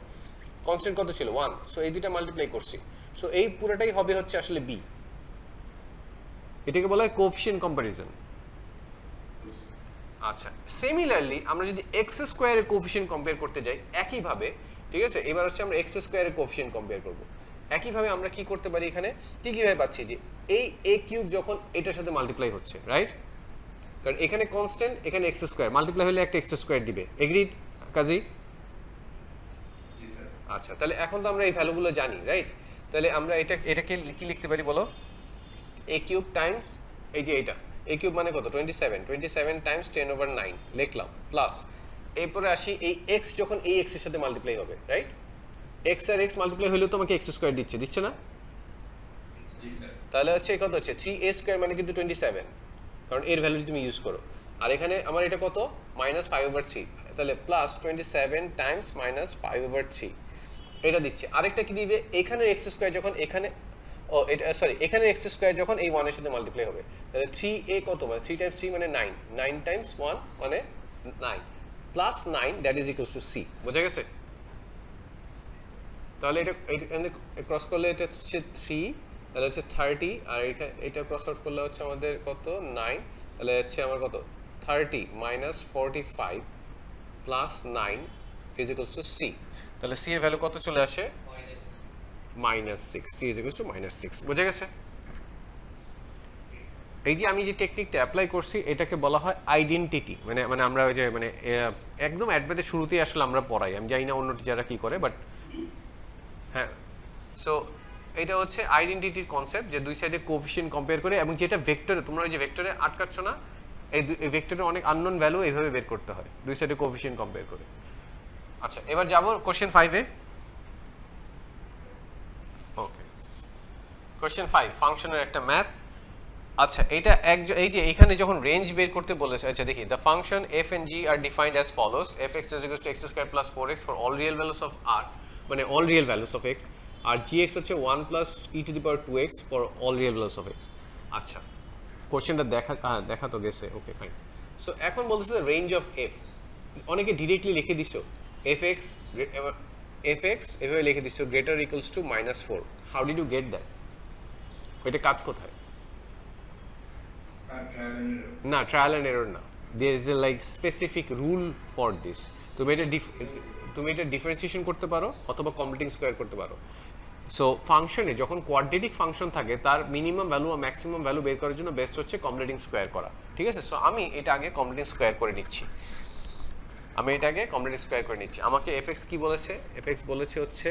A: কনস্ট্যান্ট কত ছিল? 1। সো এই দুইটা মাল্টিপ্লাই করছি, সো এই পুরোটাই হবে হচ্ছে আসলে b। এটাকে বলা হয় কোএফিশিয়েন্ট কম্প্যারিজন। আচ্ছা, সিমিলারলি আমরা যদি x² এর কোএফিশিয়েন্ট কম্পেয়ার করতে যাই একইভাবে, ঠিক আছে? এবার হচ্ছে আমরা x² এর কোএফিশিয়েন্ট কম্পেয়ার করব। একইভাবে আমরা কি করতে পারি? এখানে কিভাবে পাচ্ছি যে এই a³ যখন এটার সাথে মাল্টিপ্লাই হচ্ছে, রাইট? কারণ এখানে কনস্ট্যান্ট, এখানে x² মাল্টিপ্লাই হলে একটা x² দিবে, এগ্রিড কাজী? আচ্ছা, তাহলে এখন তো আমরা এই ভ্যালুগুলো জানি, রাইট? তাহলে আমরা এটাকে কি লিখতে পারি বলো? a³ টাইমস এই যে এটা a³ মানে কত? 27 টাইমস 10/9 লিখলাম, প্লাস এরপরে আসি এই x যখন এই x এর সাথে মাল্টিপ্লাই হবে, রাইট? x আর x মাল্টিপ্লাই হলেও তোমাকে x² দিচ্ছে না? তাহলে হচ্ছে কত হচ্ছে? 3a² মানে কিন্তু 27, কারণ এর ভ্যালু তুমি ইউজ করো। আর এখানে আমার এটা কত? -5/3, তাহলে প্লাস 27 টাইমস -5/3 এটা দিচ্ছে। আরেকটা কি দিবে? এখানে x² যখন এখানে এখানে x² যখন এই 1 এর সাথে মাল্টিপ্লাই হবে, তাহলে 3a কত? মানে 3 টাইমস 3 মানে 9, 9 টাইমস 1 মানে 9 plus 9, that is equals two c। বোঝা গেছে? তাহলে এটা ক্রস করলে এটা হচ্ছে 3, তাহলে হচ্ছে 30, আর এটা ক্রস আউট করলে হচ্ছে আমাদের কত? 9, তাহলে হচ্ছে আমার কত? 30 - 45 plus 9 is equals two c। তাহলে c এর ভ্যালু কত চলে আসে? -6। c is equals two -6। বোঝা গেছে? এই যে আমি যে টেকনিকটা অ্যাপ্লাই করছি, এটাকে বলা হয় আইডেন্টিটি। মানে আমরা ওই যে মানে একদম অ্যাডভান্সের শুরুতেই আসলে আমরা পড়াই, আমি জানি না অন্য টিচাররা কী করে, বাট হ্যাঁ। সো এটা হচ্ছে আইডেন্টিটির কনসেপ্ট, যে দুই সাইডে কোএফিশিয়েন্ট কম্পেয়ার করে, এবং যেটা ভেক্টরে, তোমরা ওই যে ভেক্টরে আটকাচ্ছ না, এই ভেক্টরে অনেক আননোন ভ্যালু এইভাবে বের করতে হয় দুই সাইডে কোএফিশিয়েন্ট কম্পেয়ার করে। আচ্ছা, এবার যাবো কোশ্চেন 5-এ। ওকে, কোশ্চেন 5 ফাংশনের একটা ম্যাথ। আচ্ছা এটা এই যে এখানে যখন রেঞ্জ বের করতে বলেছে, আচ্ছা দেখি the function f and g are defined as follows: fx is equal to x squared plus 4x for all real values of r, মানে all real values of x, আর gx হচ্ছে 1 plus e to the power 2x for all real values of x. আচ্ছা কোশ্চেনটা দেখা তো গেছে, okay fine. So এখন বলতেছে রেঞ্জ অফ f, অনেকে ডিরেক্টলি লিখে দিছো fx এভাবে লিখে দিছো greater equals to -4. How did you get that? এটা কাজ কোথায়? না, ট্রায়াল অ্যান্ড এরর না, there is a like specific rule for this. তুমি এটা ডিফারেন্সিয়েশন করতে পারো অথবা কমপ্লিটিং স্কোয়ার করতে পারো. সো ফাংশনে যখন কোয়াড্রেটিক ফাংশন থাকে তার মিনিমাম ভ্যালু আর ম্যাক্সিমাম ভ্যালু বের করার জন্য বেস্ট হচ্ছে কমপ্লিটিং স্কোয়ার করা, ঠিক আছে? সো আমি এটা আগে কমপ্লিটিং স্কোয়ার করে নিচ্ছি. আমাকে fx কি বলেছে? fx বলেছে হচ্ছে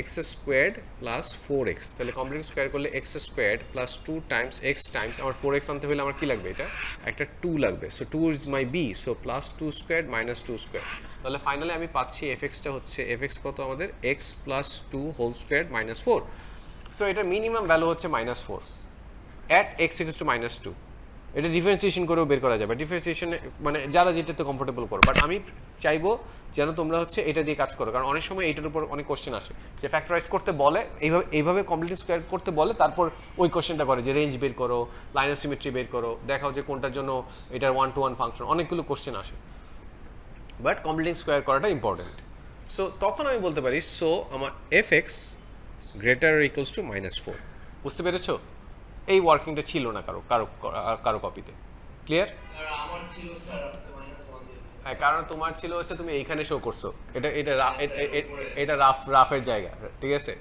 A: x স্কোয়ার্ড প্লাস 4x. তাহলে কমপ্লিটিং স্কোয়ার করলে x squared plus 2 Times x Times, আমার 4x আনতে হলে আমার কি লাগবে? এটা একটা 2 লাগবে. So 2 is my b, so plus 2 squared minus 2 square. তাহলে ফাইনালি আমি পাচ্ছি fxটা হচ্ছে fx কত আমাদের x plus 2 whole squared minus 4. So এটা মিনিমাম ভ্যালু হচ্ছে -4 অ্যাট x ইকুয়ালস টু -2. এটা ডিফারেন্সিয়েশন করেও বের করা যাবে, ডিফারেন্সিয়েশন মানে যারা যেটাতে কমফোর্টেবল করো, বাট আমি চাইবো যেন তোমরা হচ্ছে এটা দিয়ে কাজ করো, কারণ অনেক সময় এটার উপর অনেক কোশ্চেন আসে যে ফ্যাক্টরাইজ করতে বলে, এইভাবে কমপ্লিট স্কোয়ার করতে বলে, তারপর ওই কোশ্চেনটা করে যে রেঞ্জ বের করো, লাইন অফ সিমেট্রি বের করো, দেখাও যে কোনটার জন্য এটার 1-to-1 ফাংশন, অনেকগুলো কোশ্চেন আসে, বাট কমপ্লিটিং স্কোয়ার করাটা ইম্পর্টেন্ট. সো তখন আমি বলতে পারি সো আমার fx গ্রেটার ইকুয়ালস টু -4. বুঝতে পেরেছো? এই ওয়ার্কিংটা ছিল না কারো কপিতে. ক্লিয়ার? হ্যাঁ, কারণ তোমার ছিল হচ্ছে তুমি এইখানে শো করছো, এটা রাফের জায়গা, ঠিক আছে?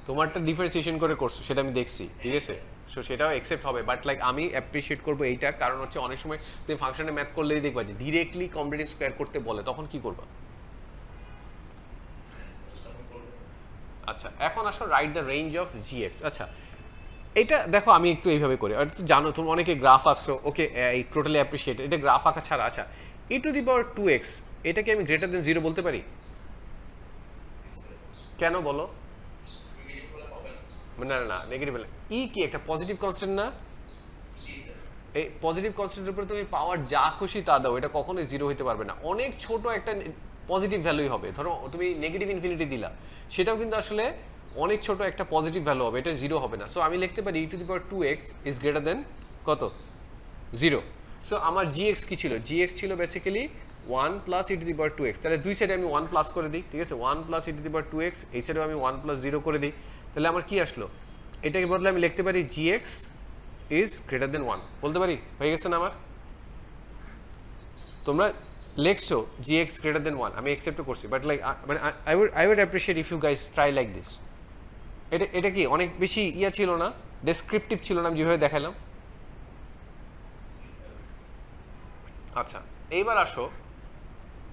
A: তোমারটা ডিফারেন্সিয়েশন করে করছো, সেটা আমি দেখছি, ঠিক আছে? সো সেটাও অ্যাকসেপ্ট হবে, বাট লাইক আমি অ্যাপ্রিশিয়েট করবো এইটা, কারণ হচ্ছে অনেক সময় তুমি ফাংশনে ম্যাথ করলেই দেখবা যে ডিরেক্টলি কমপ্লিটিং স্কোয়ার করতে বলে, তখন কি করবা? আচ্ছা এখন আসো write the range of gx. আচ্ছা এটা দেখো আমি একটু এইভাবে করি, আর জানো তুমি অনেকে গ্রাফ আঁকছো, ওকে এই টোটালি অ্যাপ্রিশিয়েট, এটা গ্রাফ আঁকা ছাড়া. আচ্ছা e to the power 2x এটাকে আমি গ্রেটার দেন 0 বলতে পারি? কেন বলো? না নেগেটিভ বলে ই কি একটা পজিটিভ কনস্ট্যান্ট না? এই পজিটিভ কনস্ট্যান্টের উপরে তুমি পাওয়ার যা খুশি তা দাও, এটা কখনোই 0 হতে পারবে না. অনেক ছোট একটা পজিটিভ ভ্যালুই হবে, ধরো তুমি নেগেটিভ ইনফিনিটি দিলা, সেটাও কিন্তু আসলে অনেক ছোট একটা পজিটিভ ভ্যালু হবে, এটা 0 হবে না. সো আমি লিখতে পারি e to the power 2x is greater than কত? 0. সো আমার gx কি ছিল? gx ছিল basically 1 plus e to the power 2x. তাহলে দুই সাইডে আমি 1 প্লাস করে দিই, ঠিক আছে? 1 plus e to the power 2x, এই সাইডেও আমি 1 প্লাস 0 করে দিই. তাহলে আমার কি আসলো? এটাকে বদলে আমি লিখতে পারি gx ইজ গ্রেটার দেন 1 বলতে পারি. হয়ে গেছে না আমার? তোমরা লেখছো gx গ্রেটার দেন 1, আমি অ্যাকসেপ্টও করছি, বাট লাইক মানে I would appreciate if you guys try like this. এটা কি অনেক বেশি ছিল না, ডেসক্রিপটিভ ছিল না আমি যেভাবে দেখালাম? আচ্ছা এইবার আসো,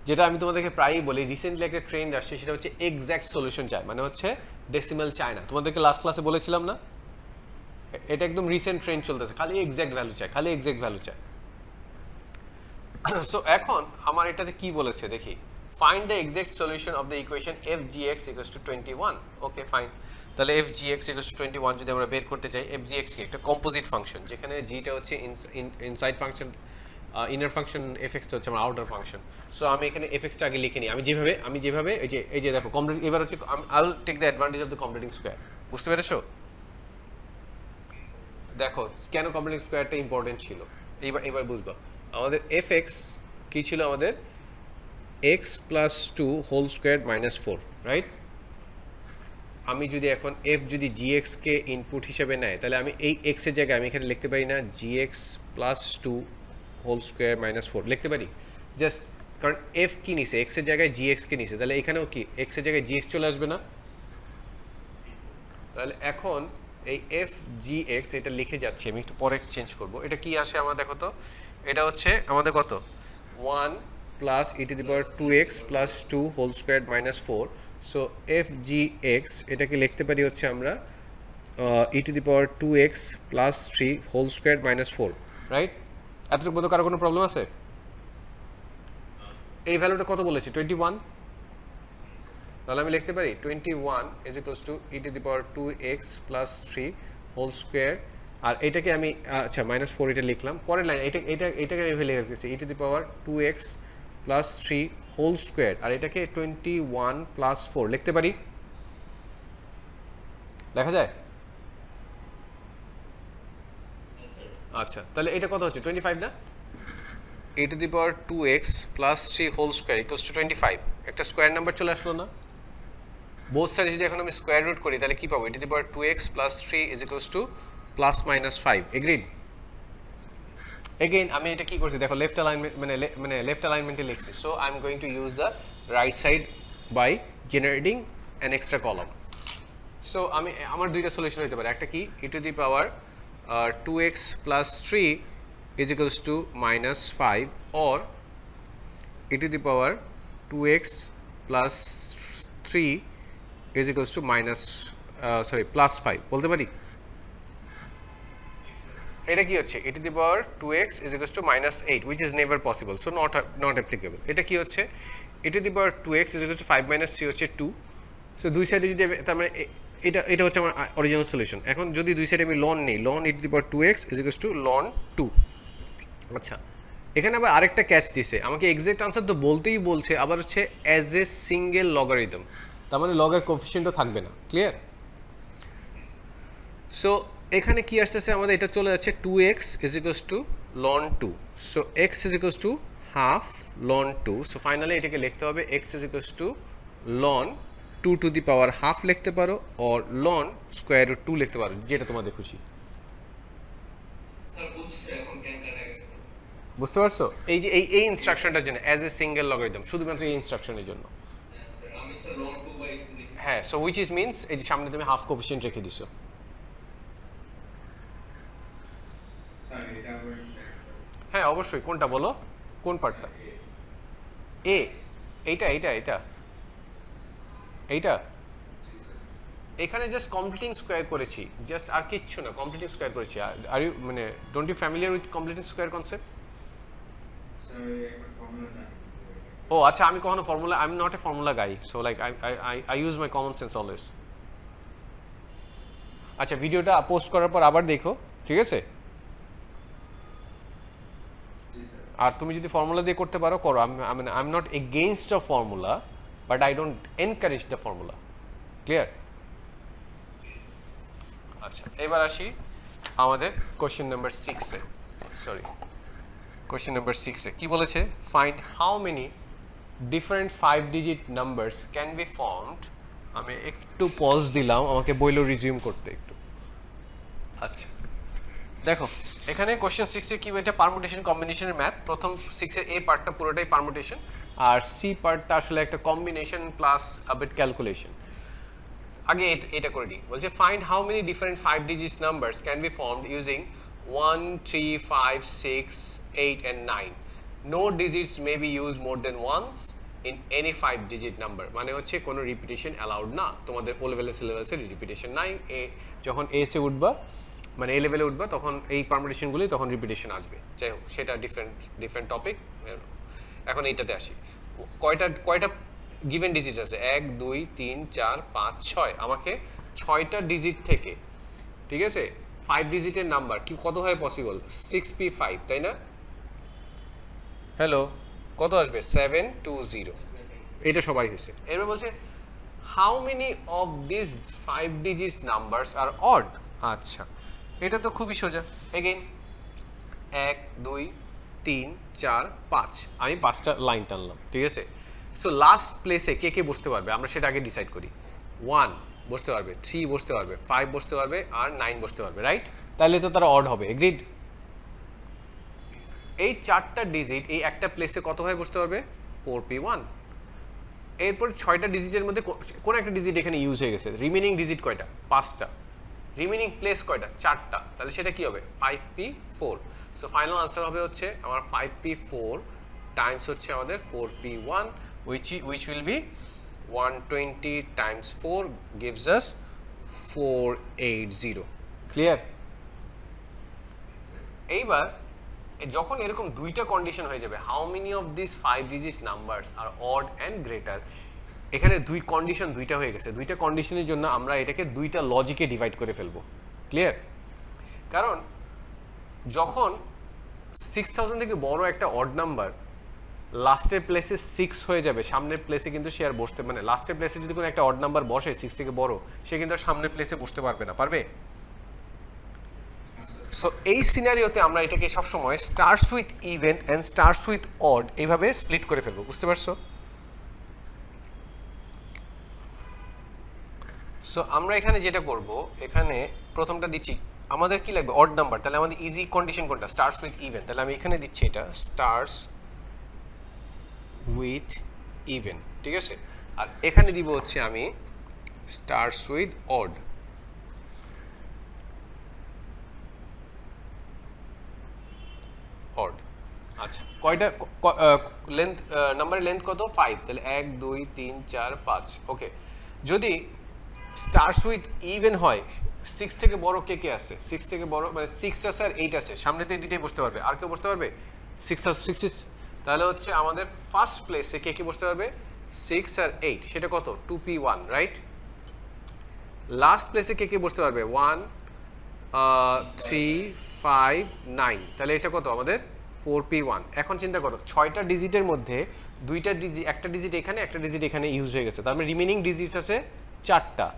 A: যেটা আমি তোমাদেরকে প্রায়ই বলি, রিসেন্টলি একটা ট্রেন্ড আসছে, সেটা হচ্ছে এক্স্যাক্ট সলিউশন চাই, মানে হচ্ছে ডেসিমাল চায় না. তোমাদেরকে লাস্ট ক্লাসে বলেছিলাম না, এটা একদম রিসেন্ট ট্রেন্ড চলতেছে, খালি এক্স্যাক্ট ভ্যালু চায়. সো এখন আমার এটাতে কি বলেছে দেখি, find the exact solution of the equation f gx equals to 21. Okay fine. তাহলে f gx ইকুয়ালস টু 21 যদি আমরা বের করতে চাই, f gx কি একটা কম্পোজিট ফাংশন, যেখানে g টা হচ্ছে inside function, inner function, fx টা হচ্ছে আমার আউটার ফাংশন. সো আমি এখানে fx টা আগে লিখে নিই, আমি যেভাবে এই যে দেখো কমপ্লিট, এবার হচ্ছে I will take the advantage of the completing square. বুঝতে পেরেছো? দেখো কেন কমপ্লিটিং স্কোয়ারটা ইম্পর্টেন্ট ছিল, এবার বুঝবা. আমাদের fx কি ছিল? আমাদের x plus 2 whole square minus 4, right? আমি যদি এখন f যদি gx কে ইনপুট হিসেবে নেয়, তাহলে আমি এই x এর জায়গায় আমি এখানে লিখতে পারি না gx plus 2 whole square minus 4 লিখতে পারি? জাস্ট কারণ f কি নিছে, x এর জায়গায় gx কে নিছে, তাহলে এখানেও কি x এর জায়গায় gx চলে আসবে না? তাহলে এখন এই f gx এটা লিখে যাচ্ছি, আমি একটু পরে চেঞ্জ করব. এটা কি আসে আমার দেখো তো, এটা হচ্ছে আমাদের কত? 1 plus e to the power 2x plus 2 whole square minus 4. So f gx এটাকে লিখতে পারি হচ্ছে আমরা e to the power 2x plus 3 whole square minus 4, right? এতটুকু মতো কারো কোনো প্রবলেম আছে? এই ভ্যালুটা কত বলেছি? 21. তাহলে আমি লিখতে পারি 21 is equals to e to the power 2x plus 3 whole square, আর এটাকে আমি আচ্ছা -4 এটা লিখলাম। পরের লাইন এটাকে আমি লিখে রেখেছি e to the power 2x plus 3 whole square, আর এটাকে 21 প্লাস 4 লিখতে পারি, লেখা যায়? আচ্ছা, তাহলে এটা কত হচ্ছে 25 না? e to the power 2x plus 3 whole square equals to 25। একটা স্কোয়ার নাম্বার চলে আসলো না? বোথ সাইডে যদি এখন আমি স্কোয়ার রুট করি তাহলে কি পাবো? e to the power 2x plus 3 is equals to plus minus 5। Agreed? Again আমি এটা কি করছি দেখো, লেফট অ্যালাইনমেন্ট মানে লেফট অ্যালাইনমেন্টে লিখছি। So I am going to use the right side by generating an extra column. So আমি আমার দুইটা সলিউশন হতে পারে, একটা কি e to the power 2x plus 3 is equals to minus 5 or e to the power 2x plus 3 is equals to minus plus 5 বলতে পারি? এটা কি হচ্ছে e to the power 2x is equals to minus 8 which is never possible, so not applicable. এটা কি হচ্ছে e to the power 2x is equals to 5 minus 3 হচ্ছে 2. So দুই সাইডে যদি তার মানে এটা হচ্ছে আমার অরিজিনাল সলিউশন। এখন যদি দুই সাইডে আমি লন নেই, loan e to the power 2x is equals to ln 2। আচ্ছা, এখানে আবার আরেকটা ক্যাচ দিছে, আমাকে এক্সাক্ট আনসার তো বলতেই বলছে, আবার হচ্ছে অ্যাজ এ সিঙ্গেল লগারিদম, তার মানে লগের কোফিশিয়েন্টও থাকবে না। ক্লিয়ার? সো এখানে কি আসতেছে আমাদের, এটা চলে যাচ্ছে 2x is equals to ln 2, so x is equals to half ln 2, so finally এটাকে লিখতে হবে x is equals to ln 2 to the power half লিখতে পারো, অর ln স্কোয়ার রুট 2 লিখতে পারো, যেটা তোমাদের খুশি। বুঝতে পারছো? এই যে এই ইনস্ট্রাকশনটার জন্য অ্যাজ এ সিঙ্গেল লগারিদম, শুধুমাত্র এই ইনস্ট্রাকশনের জন্য। হ্যাঁ, সো উইচ ইজ মিনস এই যে সামনে তুমি হাফ কোফিশিয়েন্ট রেখে দিছো। হ্যাঁ অবশ্যই, কোনটা বলো, কোন পার্টটা? এ এইটা এইটা এইটা এইটা এখানে জাস্ট কমপ্লিটিং স্কোয়ার করেছি, জাস্ট আর কিচ্ছু না, কমপ্লিটিং স্কোয়ার করেছি। আর ইউ মানে don't you familiar with completing square concept? ও আচ্ছা, আমি কখনো formula, I am not a formula guy, so like I use my common sense always. আচ্ছা, ভিডিওটা পোস্ট করার পর আবার দেখো, ঠিক আছে? আর তুমি যদি ফর্মুলা দিয়ে করতে পারো করো, I am not against a formula, but I don't encourage the formula. Clear? আচ্ছা, এবার আসি আমাদের কোশ্চেন নাম্বার 6-এ। সরি, কোশ্চেন নাম্বার 6-এ কি বলেছে? Find how many different 5 digit numbers can be formed. আমি একটু পজ দিলাম, আমাকে বইলো রিজিউম করতে একটু। আচ্ছা দেখো, এখানে কোশ্চেন 6-এ কি, এটা পারমুটেশন কম্বিনেশনের ম্যাথ। প্রথম 6-এর এ পার্টটা পুরোটাই পারমুটেশন, আর সি পার্টটা আসলে একটা combination plus a bit calculation. আগে এটা করে দিই। বলছে find how many different 5 digits numbers can be formed using 1, 3, 5, 6, 8 and 9. No digits may be used more than once in any 5 digit number. মানে হচ্ছে কোনো রিপিটেশন অ্যালাউড না, তোমাদের ও লেভেলের সিলেবাসে রিপিটেশন নাই। যখন এসে উঠবা, মানে এ লেভেলে উঠবা, তখন এই পারমুটেশনগুলি তখন রিপিটেশন আসবে। যাই হোক, সেটা ডিফারেন্ট টপিক। এখন এইটাতে আসি, কয়টা গিভেন ডিজিট আছে? 1, 2, 3, 4, 5, 6। আমাকে 6টা ডিজিট থেকে, ঠিক আছে, 5 ডিজিটের নাম্বার কি কত হয় পসিবল? 6p5, তাই না? হ্যালো, কত আসবে? 720। এটা সবাই হয়েছে। এরপর বলছে how many of this 5 digits numbers are odd. আচ্ছা, এটা তো খুবই সোজা। এগেইন 1, 2, 3, 4, 5, আমি 5টা লাইন টানলাম, ঠিক আছে? সো লাস্ট প্লেসে কে কে বসতে পারবে আমরা সেটা আগে ডিসাইড করি। 1 বসতে পারবে, 3 বসতে পারবে, 5 বসতে পারবে, আর 9 বসতে পারবে, রাইট? তাহলে তো তারা অড হবে। এগ্রিড? এই 4টা ডিজিট এই একটা প্লেসে কত হয় বসতে পারবে? 4p1। এরপর 6টা ডিজিটের মধ্যে কোন একটা ডিজিট এখানে ইউজ হয়ে গেছে। রিমেনিং ডিজিট কয়টা? 5টা। রিমেনিং প্লেস কয়টা? 4টা। তাহলে সেটা কি হবে? 5p4। সো ফাইনাল আনসার হবে হচ্ছে আমার 5p4 টাইমস হচ্ছে আমাদের 4p1, which will be 120 times 4 gives us 480. Clear? এইবার যখন এরকম দুইটা কন্ডিশন হয়ে যাবে, how many of this 5 digits numbers are odd and greater, এখানে দুইটা হয়ে গেছে। দুইটা কন্ডিশনের জন্য আমরা এটাকে দুইটা লজিকে ডিভাইড করে ফেলবো। ক্লিয়ার? কারণ যখন 6000 থেকে বড় একটা অড নাম্বার লাস্টের প্লেসে 6 হয়ে যাবে, সামনের প্লেসে কিন্তু সে আর বসতে, মানে লাস্টের প্লেসে যদি কোনো একটা অড নাম্বার বসে 6 থেকে বড়, সে কিন্তু আর সামনের প্লেসে বসতে পারবে না, পারবে? সো এই সিনারিওতে আমরা এটাকে সবসময় starts with even and starts with odd এইভাবে স্প্লিট করে ফেলবো, বুঝতে পারছো? সো আমরা এখানে যেটা করব, এখানে প্রথমটা দিচ্ছি আমাদের কি লাগবে, অড নাম্বার, তাহলে আমাদের ইজি কন্ডিশন কোনটা, স্টার্টস উইথ ইভেন, তাহলে আমি এখানে দিচ্ছি এটা স্টার্টস উইথ ইভেন, ঠিক আছে? আর এখানে দিব হচ্ছে আমি স্টার্টস উইথ অড। অড, আচ্ছা কয়টা লেন্থ, নাম্বারের লেন্থ কত, 5, তাহলে 1 2 3 4 5। ওকে, যদি স্টার্টস উইথ ইভেন হয়, 6 থেকে বড় কে কে আছে, 6 থেকে বড় মানে 6 আছে আর 8 আছে, সামনে তো এই দুইটাই বসতে পারবে, আর কেউ বসতে পারবে 6 আর 6, তাহলে হচ্ছে আমাদের ফার্স্ট প্লেসে কে কে বসতে পারবে, 6 আর 8, সেটা কত, 2p1, রাইট? লাস্ট প্লেসে কে কে বসতে পারবে, 1 3 5 9, তাহলে এটা কত আমাদের 4p1। এখন চিন্তা করো 6টা ডিজিটের মধ্যে দুইটা ডিজিট, একটা ডিজিট এখানে একটা ডিজিট এখানে ইউজ হয়ে গেছে, তার মানে রিমেনিং ডিজিটস আছে 4টা।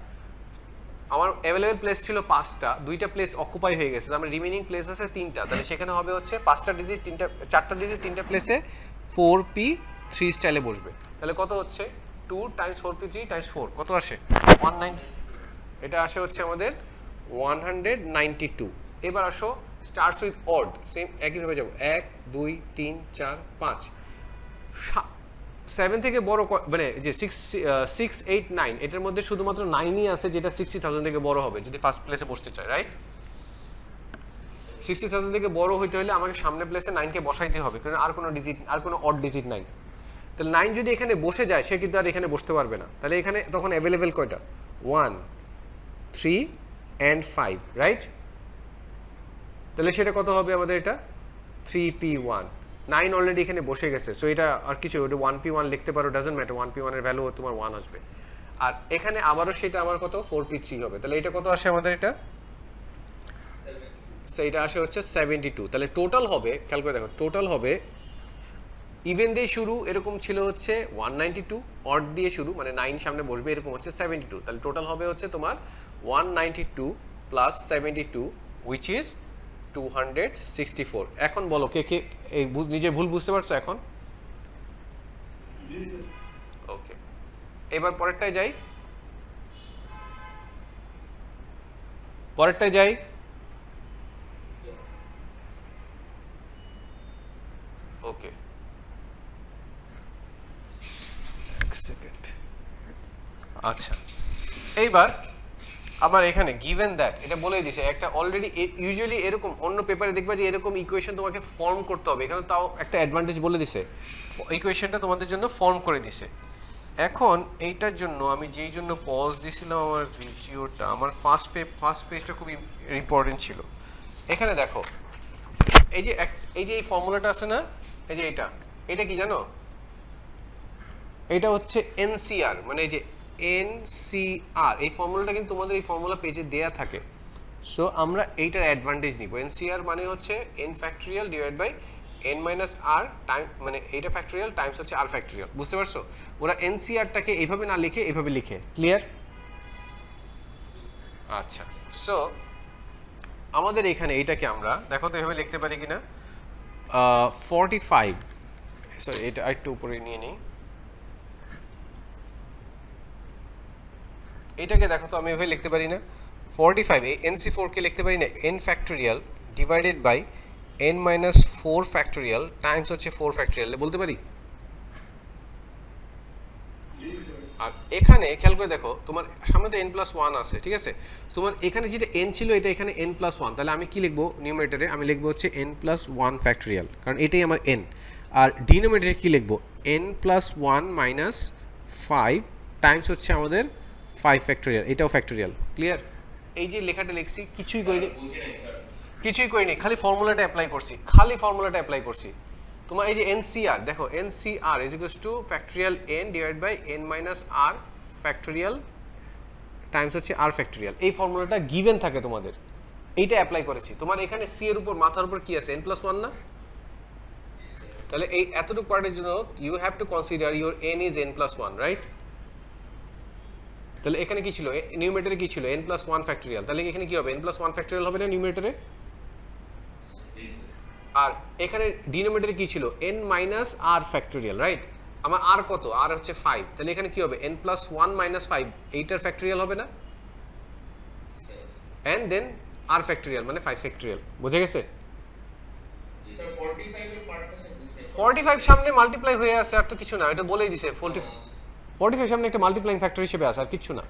A: আমার অ্যাভেলেবল প্লেস ছিল 5টা, দুইটা প্লেস অকুপাই হয়ে গেছে, তার মানে রিমেনিং প্লেস আছে 3টা, তাহলে সেখানে হবে হচ্ছে 5টা ডিজিট 4টা ডিজিট 3টা প্লেসে 4p3 স্টাইলে বসবে, তাহলে কত হচ্ছে 2 টাইমস 4p3 টাইমস 4, কত আসে 190, এটা আসে হচ্ছে আমাদের 192। এবার আসো স্টার্টস উইথ অড, সেম একইভাবে যাবো 1 2 3 4 5, 7 থেকে বড় মানে যে 6 8 9, এটার মধ্যে শুধুমাত্র 9ই আছে যেটা 60,000 থেকে বড় হবে যদি ফার্স্ট প্লেসে বসতে চায়, রাইট? 60,000 থেকে বড় হইতে হলে আমাকে সামনে প্লেসে 9কে বসাইতে হবে, কারণ আর কোনো ডিজিট, আর কোনো অড ডিজিট নাই। তাহলে 9 যদি এখানে বসে যায় সে কিন্তু আর এখানে বসতে পারবে না, তাহলে এখানে তখন অ্যাভেলেবেল কয়টা, 1 3 and 5, রাইট? তাহলে সেটা কত হবে আমাদের, এটা 3p1, 9 অলরেডি এখানে বসে গেছে, সো এটা আর কিছু, ওটা 1p1 লিখতে পারো, ডাজন্ট ম্যাটার, 1p1 এর ভ্যালু তোমার 1 আসবে। আর এখানে আবারও সেটা আমার কত 4p3 হবে, তাহলে এটা কত আসে আমাদের, এটা সেইটা আসে হচ্ছে 72। তাহলে টোটাল হবে, খেয়াল করে দেখো, টোটাল হবে ইভেন দিয়ে শুরু এরকম ছিল হচ্ছে 192, অড দিয়ে শুরু মানে 9 সামনে বসবে এরকম হচ্ছে 72, তাহলে টোটাল হবে হচ্ছে তোমার 192 প্লাস 72 উইচ ইজ 264। এখন বলো কে কে এই নিজের ভুল বুঝতে পারছো এখন? ওকে, এবার পরেরটায় যাই, পরেরটায় যাই। ওকে, এক সেকেন্ড। আচ্ছা, এইবার আবার এখানে গিভেন দ্যাট এটা বলেই দিছে একটা অলরেডি, ইউজুয়ালি এরকম অন্য পেপারে দেখবা যে এরকম ইকুয়েশন তোমাকে ফর্ম করতে হবে, এখানে তাও একটা অ্যাডভান্টেজ বলে দিছে, ইকুয়েশনটা তোমাদের জন্য ফর্ম করে দিছে। এখন এইটার জন্য আমি যেই জন্য পজ দিছিলাম আমার ভিডিওটা, আমার ফার্স্ট পেজটা খুব ইম্পর্টেন্ট ছিল। এখানে দেখো এই যে এই ফর্মুলাটা আছে না, এই যে এটা কি জানো, এটা হচ্ছে এনসিআর, মানে এই যে এনসিআর, এই ফর্মুলাটা কিন্তু তোমাদের এই ফর্মুলা পেজে দেয়া থাকে। সো আমরা এইটার অ্যাডভান্টেজ নিব। এনসিআর মানে হচ্ছে n factorial divide by n minus r time, মানে এইটা ফ্যাক্টোরিয়াল টাইমস হচ্ছে আর ফ্যাক্টোরিয়াল, বুঝতে পারছো? ওরা এনসিআরটাকে এইভাবে না লিখে এইভাবে লিখে, ক্লিয়ার? আচ্ছা, সো আমাদের এখানে এইটাকে আমরা দেখো তো এভাবে লিখতে পারি কিনা, 45, সরি এটা একটু উপরে নিয়ে নিই, এটাকে দেখো তো আমি এভাবে লিখতে পারি না, 45 এই NC4 কে লিখতে পারি না n factorial divided by n minus 4 factorial times হচ্ছে 4 ফ্যাক্টোরিয়াল বলতে পারি? আর এখানে খেয়াল করে দেখো তোমার সামনে তো n+1 আছে, ঠিক আছে? তোমার এখানে যেটা n ছিল এটা এখানে n+1, তাহলে আমি কি লিখবো নিউমারেটরে, আমি লিখবো হচ্ছে n+1 ফ্যাক্টোরিয়াল, কারণ এটাই আমার n। আর ডিনোমিনেটরে কি লিখবো, n+1 মাইনাস 5 টাইমস হচ্ছে আমাদের 5 ফ্যাক্টোরিয়াল, এটাও ফ্যাক্টোরিয়াল, ক্লিয়ার? এই যে লেখাটা লিখছি কিছুই করিনি, খালি ফর্মুলাটা অ্যাপ্লাই করছি, তোমার এই যে এনসিআর দেখো, NCR is equals to factorial n divide by n minus r factorial times হচ্ছে r ফ্যাক্টোরিয়াল, এই ফর্মুলাটা গিভেন থাকে তোমাদের, এইটা অ্যাপ্লাই করেছি। তোমার এখানে সি এর উপর মাথার উপর কি আছে n+1 না? তাহলে এই এতটুকু পার্টের জন্য you have to consider your n is n+1, right? তাহলে এখানে কি ছিল, নিউমেরেটরে কি ছিল n+1 ফ্যাক্টরিয়াল, তাহলে এখানে কি হবে n+1 ফ্যাক্টরিয়াল হবে না নিউমেরেটরে? আর এখানে ডিনোমিনেটরে কি ছিল n-r ফ্যাক্টরিয়াল, রাইট? আমার r কত, r হচ্ছে 5, তাহলে এখানে কি হবে n+1 - 5, এইটার ফ্যাক্টরিয়াল হবে না? এন্ড দেন r ফ্যাক্টরিয়াল মানে 5 ফ্যাক্টরিয়াল, বুঝে গেছে? 45 সামনে মাল্টিপ্লাই হয়ে আছে, আর তো কিছু না, এটা বলেই দিছে 45 সামনে একটা মাল্টিপ্লাইং ফ্যাক্টর হিসেবে আছে, আর কিছু না।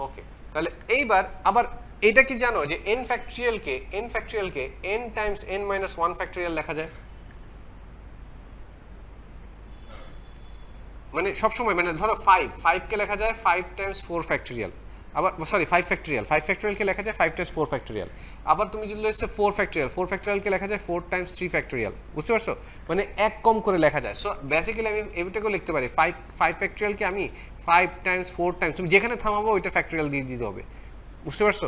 A: ওকে, তাহলে এইবার আবার এটা কি জানো যে n ফ্যাক্টরিয়ালকে n Times n-1 factorial লেখা যায়, মানে সবসময়, মানে ধরো 5 কে লেখা যায় 5 টাইমস 4 ফ্যাক্টরিয়াল, আবার সরি 5 ফ্যাক্টরিয়ালকে লেখা যায় 5 টাইমস 4 ফ্যাক্টরিয়াল, আবার তুমি যদি হচ্ছে 4 ফ্যাক্টরিয়ালকে লেখা যায় 4 টাইমস 3 ফ্যাক্টরিয়াল, বুঝতে পারছো? মানে এক কম করে লেখা যায়। সো বেসিক্যালি আমি এটাকেও লিখতে পারি 5 ফ্যাক্টরিয়ালকে আমি 5 টাইমস 4 টাইমস, তুমি যেখানে থামাবো ওইটা ফ্যাক্টরিয়াল দিয়ে দিতে হবে, বুঝতে পারছো?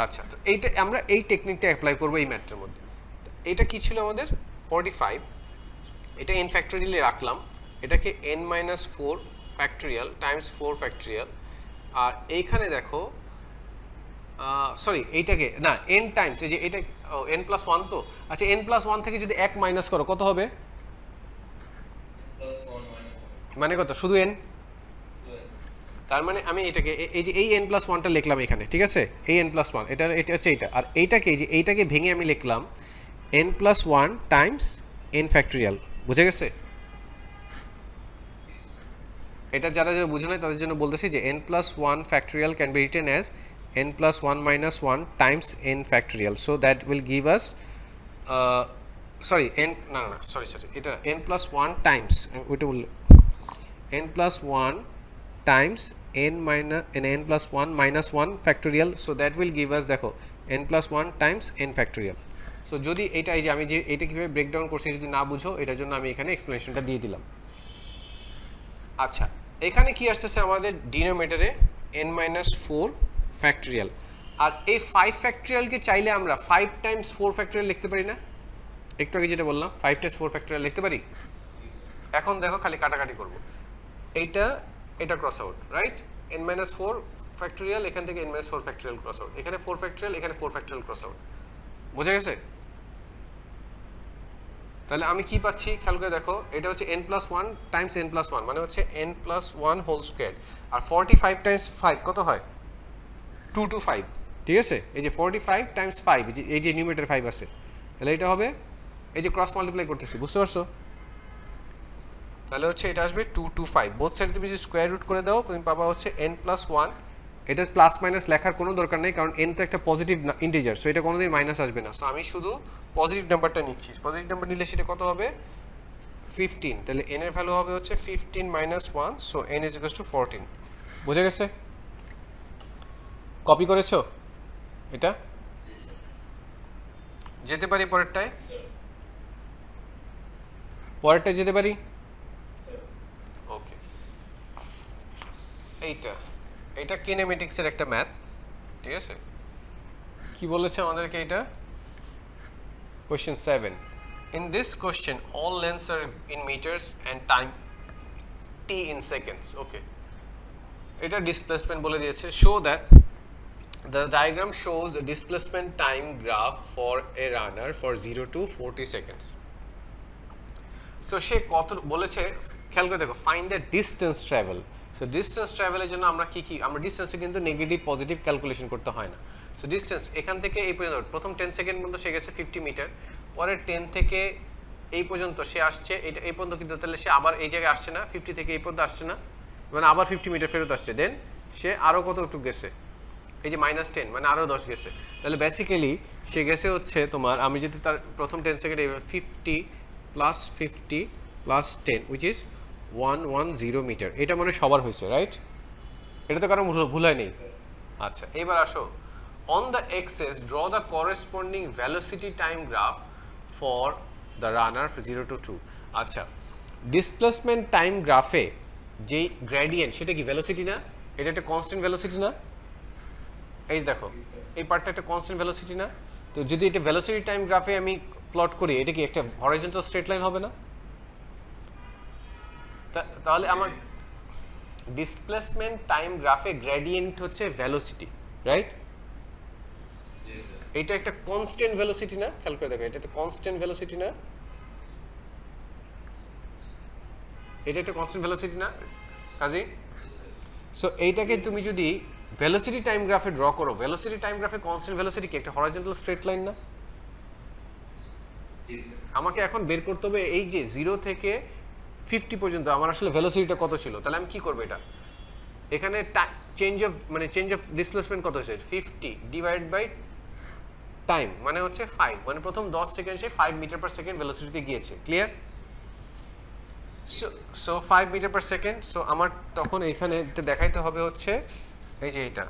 A: আচ্ছা, তো এইটা আমরা এই টেকনিকটা অ্যাপ্লাই করবো এই ম্যাথটার মধ্যে। এটা কি ছিল আমাদের 45, এটা n ফ্যাক্টরিয়ালে রাখলাম, এটাকে n-4 ফ্যাক্টরিয়াল টাইমস 4 ফ্যাক্টরিয়াল, আর এইখানে দেখো সরি এইটাকে না n টাইমস, এই যে এটা n+1 তো, আচ্ছা n+1 থেকে যদি 1 মাইনাস করো কত হবে? মানে কত, শুধু n? তার মানে আমি এটাকে এই যে এই n+1টা লিখলাম এখানে, ঠিক আছে? এই n+1 এটা হচ্ছে এইটা, আর এইটাকে ভেঙে আমি লিখলাম n+1 টাইমস n ফ্যাক্টরিয়াল, বুঝে গেছে? এটা যারা যারা বুঝে নাই তাদের জন্য বলতেছি যে n+1 factorial can be written as n+1 - 1 Times n factorial, so that will give us sorry n না সরি এটা n+1 টাইমস, ওইটা বললে n+1 Times n+1 - 1 factorial, so that will give us দেখো n+1 Times n factorial. So যদি এটা এই যে আমি যে এটা কীভাবে ব্রেকডাউন করছি যদি না বুঝো, এটার জন্য আমি এখানে এক্সপ্লেনেশনটা দিয়ে দিলাম। আচ্ছা, এখানে কি আসতেছে আমাদের ডিনোমিনেটরে n-4 ফ্যাক্টরিয়াল, আর এই 5 ফ্যাক্টরিয়ালকে চাইলে আমরা 5 টাইমস 4 ফ্যাক্টরিয়াল লিখতে পারি না? একটু আগে যেটা বললাম 5 টাইমস 4 ফ্যাক্টরিয়াল লিখতে পারি। এখন দেখো খালি কাটাকাটি করব, এটা cross out, right? n-4 factorial, এখান থেকে n-4 ফ্যাক্টরিয়াল ক্রস আউট, এখানে 4 ফ্যাক্টরিয়াল, এখানে 4 ফ্যাক্টরিয়াল ক্রস আউট, বুঝে গেছে? তাহলে আমি কি পাচ্ছি খেয়াল করে দেখো, এটা হচ্ছে n+1 টাইমস n+1 মানে হচ্ছে n+1 হোল স্কোয়ার, আর 45 টাইমস 5 কত হয় 225, ঠিক আছে? এই যে 45 টাইমস 5, এই যে নিউমেরেটর 5 আছে, তাহলে এটা হবে এই যে ক্রস মাল্টিপ্লাই করতেছি, বুঝতে পারছো? তাহলে হচ্ছে এটা আসবে 225, বোথ সাইডে তুমি যদি স্কোয়ার রুট করে দাও তুমি পাবা হচ্ছে n+1, এটা প্লাস মাইনাস লেখার কোনো দরকার নেই কারণ n তো একটা পজিটিভ ইন্টিজার, সো এটা কোনোদিন মাইনাস আসবে না, সো আমি শুধু পজিটিভ নাম্বারটা নিচ্ছি। পজিটিভ নাম্বার নিলে সেটা কত হবে 15, তাহলে n এর ভ্যালু হবে হচ্ছে 15 - 1, সো n = 14, বুঝে গেছে? কপি করেছো? এটা যেতে পারি পরেরটায় যেতে পারি। ওকে, এইটা কিনেমেটিক্সের একটা ম্যাথ, ঠিক আছে? কি বলেছে আমাদেরকে এটা? Question 7. In this question, all lengths are in meters and time t in seconds. Okay. এটা displacement বলে দিয়েছে. Show that the diagram shows a displacement time graph for a runner for 0 to 40 seconds. So সে কত বলেছে খেয়াল করে দেখো, find the distance travel. So distance ট্রাভেলের জন্য আমরা আমরা ডিস্টেন্সে কিন্তু নেগেটিভ পজিটিভ ক্যালকুলেশন করতে হয় না। সো ডিস্টেন্স এখান থেকে এই পর্যন্ত প্রথম 10 সেকেন্ড পর্যন্ত সে গেছে 50 মিটার, পরের 10 থেকে এই পর্যন্ত সে আসছে এটা এই পর্যন্ত, কিন্তু তাহলে সে আবার এই জায়গায় আসছে না, 50 থেকে এই পর্যন্ত আসছে না, মানে আবার 50 মিটার ফেরত আসছে, দেন সে আরও কতটুকু গেছে, এই যে -10 মানে আরও 10 গেছে, তাহলে বেসিক্যালি সে গেছে হচ্ছে তোমার, আমি যদি তার প্রথম 10 সেকেন্ড 50 + 50 + 10 উইচ ইজ 110 মিটার, এটা মানে সবার হয়েছে, রাইট? এটা তো কারো ভুল হয় নেই। আচ্ছা, এবার আসো, on the axes draw the corresponding velocity time graph for the runner 0 to 2। আচ্ছা, ডিসপ্লেসমেন্ট টাইম গ্রাফে যেই গ্রেডিয়েন্ট সেটা কি ভেলোসিটি না? এটা একটা কনস্ট্যান্ট ভেলোসিটি না? এই দেখো এই পার্টটা একটা কনস্ট্যান্ট ভেলোসিটি না, তো যদি এটা ভেলোসিটি টাইম গ্রাফে আমি প্লট করি, এটা কি একটা হরাইজন্টাল স্ট্রেট লাইন হবে না? তাহলে আমার ডিসপ্লেসমেন্ট টাইম গ্রাফে গ্রেডিয়েন্ট হচ্ছে ভেলোসিটি, রাইট? এটা একটা কনস্ট্যান্ট ভেলোসিটি না, খেয়াল করে দেখো এটা একটা কনস্ট্যান্ট ভেলোসিটি না, এটা একটা কনস্ট্যান্ট ভেলোসিটি না কাজী? সো এইটাকে তুমি যদি ভেলোসিটি টাইম গ্রাফে ড্র করো, ভেলোসিটি টাইম গ্রাফে কনস্ট্যান্ট ভেলোসিটি কি একটা হরাইজন্টাল স্ট্রেট লাইন না? আমাকে এখন বের করতে হবে এই যে 0 থেকে 50 পর্যন্ত আমার আসলে ভেলোসিটিটা কত ছিল। তাহলে আমি কি করব, এটা এখানে চেঞ্জ অফ ডিসপ্লেসমেন্ট কত হয়েছে 50 ডিভাইড বাই টাইম মানে হচ্ছে 5, মানে প্রথম 10 সেকেন্ড সে 5 মিটার পার সেকেন্ড ভেলোসিটিতে গিয়েছে। Clear? So 5 metre per second. So আমার তখন এখানে দেখাইতে হবে হচ্ছে এই যে এটা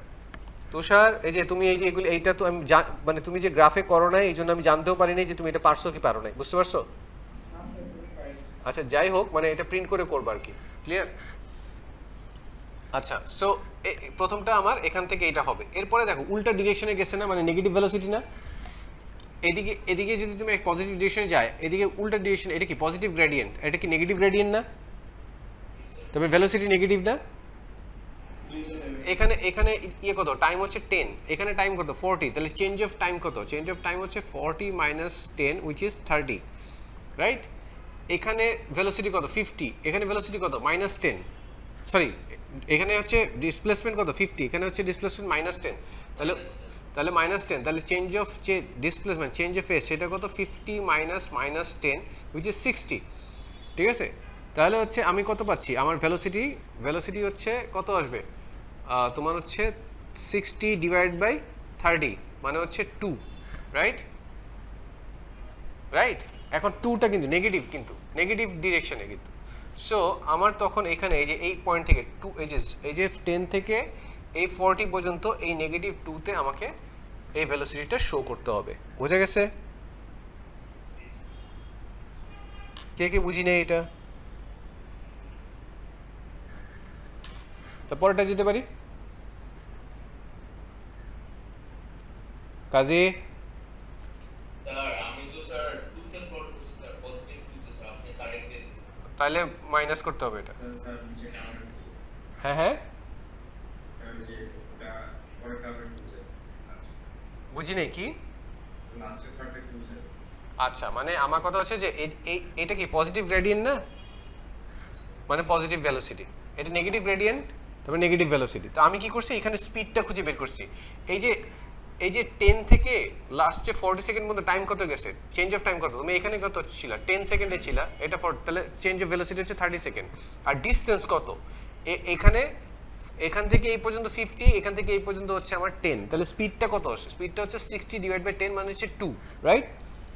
A: তুষার, এই যে তুমি এই যে এগুলো, এইটা তো আমি মানে তুমি যে গ্রাফে করো নাই, এই জন্য আমি জানতেও পারি নাই যে তুমি এটা পারছো কি পারো নাই, বুঝতে পারছো? আচ্ছা যাই হোক, মানে এটা প্রিন্ট করে করবো আর কি। ক্লিয়ার? আচ্ছা, সো প্রথমটা আমার এখান থেকে এটা হবে। এরপরে দেখো উল্টা ডিরেকশনে গেছে না, মানে নেগেটিভ ভেলোসিটি না? এদিকে যদি তুমি এক পজিটিভ ডিরেকশনে যায়, এদিকে উল্টা ডিরেকশন, এটা কি পজিটিভ গ্রেডিয়েন্ট, এটা কি নেগেটিভ গ্রেডিয়েন্ট না? তবে ভেলোসিটি নেগেটিভ না? এখানে এখানে ইয়ে কত, টাইম হচ্ছে 10, এখানে টাইম কত 40, তাহলে চেঞ্জ অফ টাইম কত? চেঞ্জ অফ টাইম হচ্ছে 40 মাইনাস 10 উইচ ইজ 30, রাইট? এখানে ভেলোসিটি কত 50, এখানে ভেলোসিটি কত মাইনাস 10, সরি এখানে হচ্ছে ডিসপ্লেসমেন্ট কত 50, এখানে হচ্ছে ডিসপ্লেসমেন্ট মাইনাস 10, তাহলে মাইনাস 10, তাহলে চেঞ্জ অফ যে ডিসপ্লেসমেন্ট চেঞ্জ অফ ফেজ সেটা কত 50 মাইনাস 10 উইচ ইজ 60, ঠিক আছে? তাহলে হচ্ছে আমি কত পাচ্ছি, আমার ভেলোসিটি হচ্ছে কত আসবে তোমার হচ্ছে 60 ডিভাইড বাই 30 মানে হচ্ছে 2, রাইট? এখন 2টা কিন্তু নেগেটিভ ডিরেকশনে কিন্তু। সো আমার তখন এখানে এই যে এই পয়েন্ট থেকে 2, এই যে 10 থেকে এই 40 পর্যন্ত এই নেগেটিভ 2তে আমাকে এই ভেলোসিটিটা শো করতে হবে। বোঝা গেছে? কে বুঝি নেই এটা? তারপরটা যেতে পারি কাজী। তাহলে মাইনাস করতে হবে এটা। হ্যাঁ বুঝি নেই কি? আচ্ছা, মানে আমার কথা হচ্ছে যে এটা কি পজিটিভ গ্রেডিয়েন্ট না, মানে পজিটিভ ভেলোসিটি, এটা নেগেটিভ গ্রেডিয়েন্ট তবে নেগেটিভ ভেলোসিটি। তো আমি কি করছি, এখানে স্পিডটা খুঁজে বের করছি। এই যে 10 থেকে লাস্টে 40 সেকেন্ড মধ্যে টাইম কত গেছে, চেঞ্জ অফ টাইম কত, তুমি এখানে কত ছিল 10 সেকেন্ডে ছিল, এটা তাহলে চেঞ্জ অফ ভেলোসিটি হচ্ছে 30 সেকেন্ড। আর ডিস্টেন্স কত, এখান থেকে এই পর্যন্ত 50, এখান থেকে এই পর্যন্ত হচ্ছে আমার 10, তাহলে স্পিডটা কত আসে, স্পিডটা হচ্ছে 60 ডিভাইড বাই 10 মানে হচ্ছে 2, রাইট?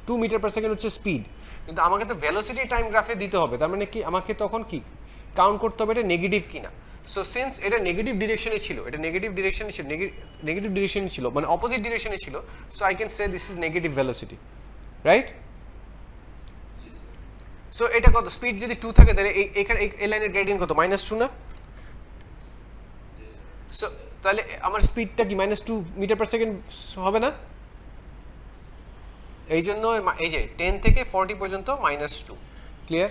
A: 2 মিটার পার সেকেন্ড হচ্ছে স্পিড। কিন্তু আমাকে তো ভেলোসিটি টাইম গ্রাফে দিতে হবে, তার মানে কি আমাকে তখন কি কাউন্ট করতে হবে এটা নেগেটিভ কিনা। সো সিন্স এটা নেগেটিভ ডিরেকশনে ছিল, মানে অপোজিট ডিরেকশনে ছিল, so I can say this is negative velocity, right? So এটা কত, স্পিড যদি 2 থাকে তাহলে এখানে এই লাইনের গ্রেডিয়েন্ট কত -2 না? সো তাহলে আমার স্পিডটা কি -2 মিটার পার সেকেন্ড হবে না? এই জন্য এই যে 10 থেকে 40 পর্যন্ত -2। ক্লিয়ার?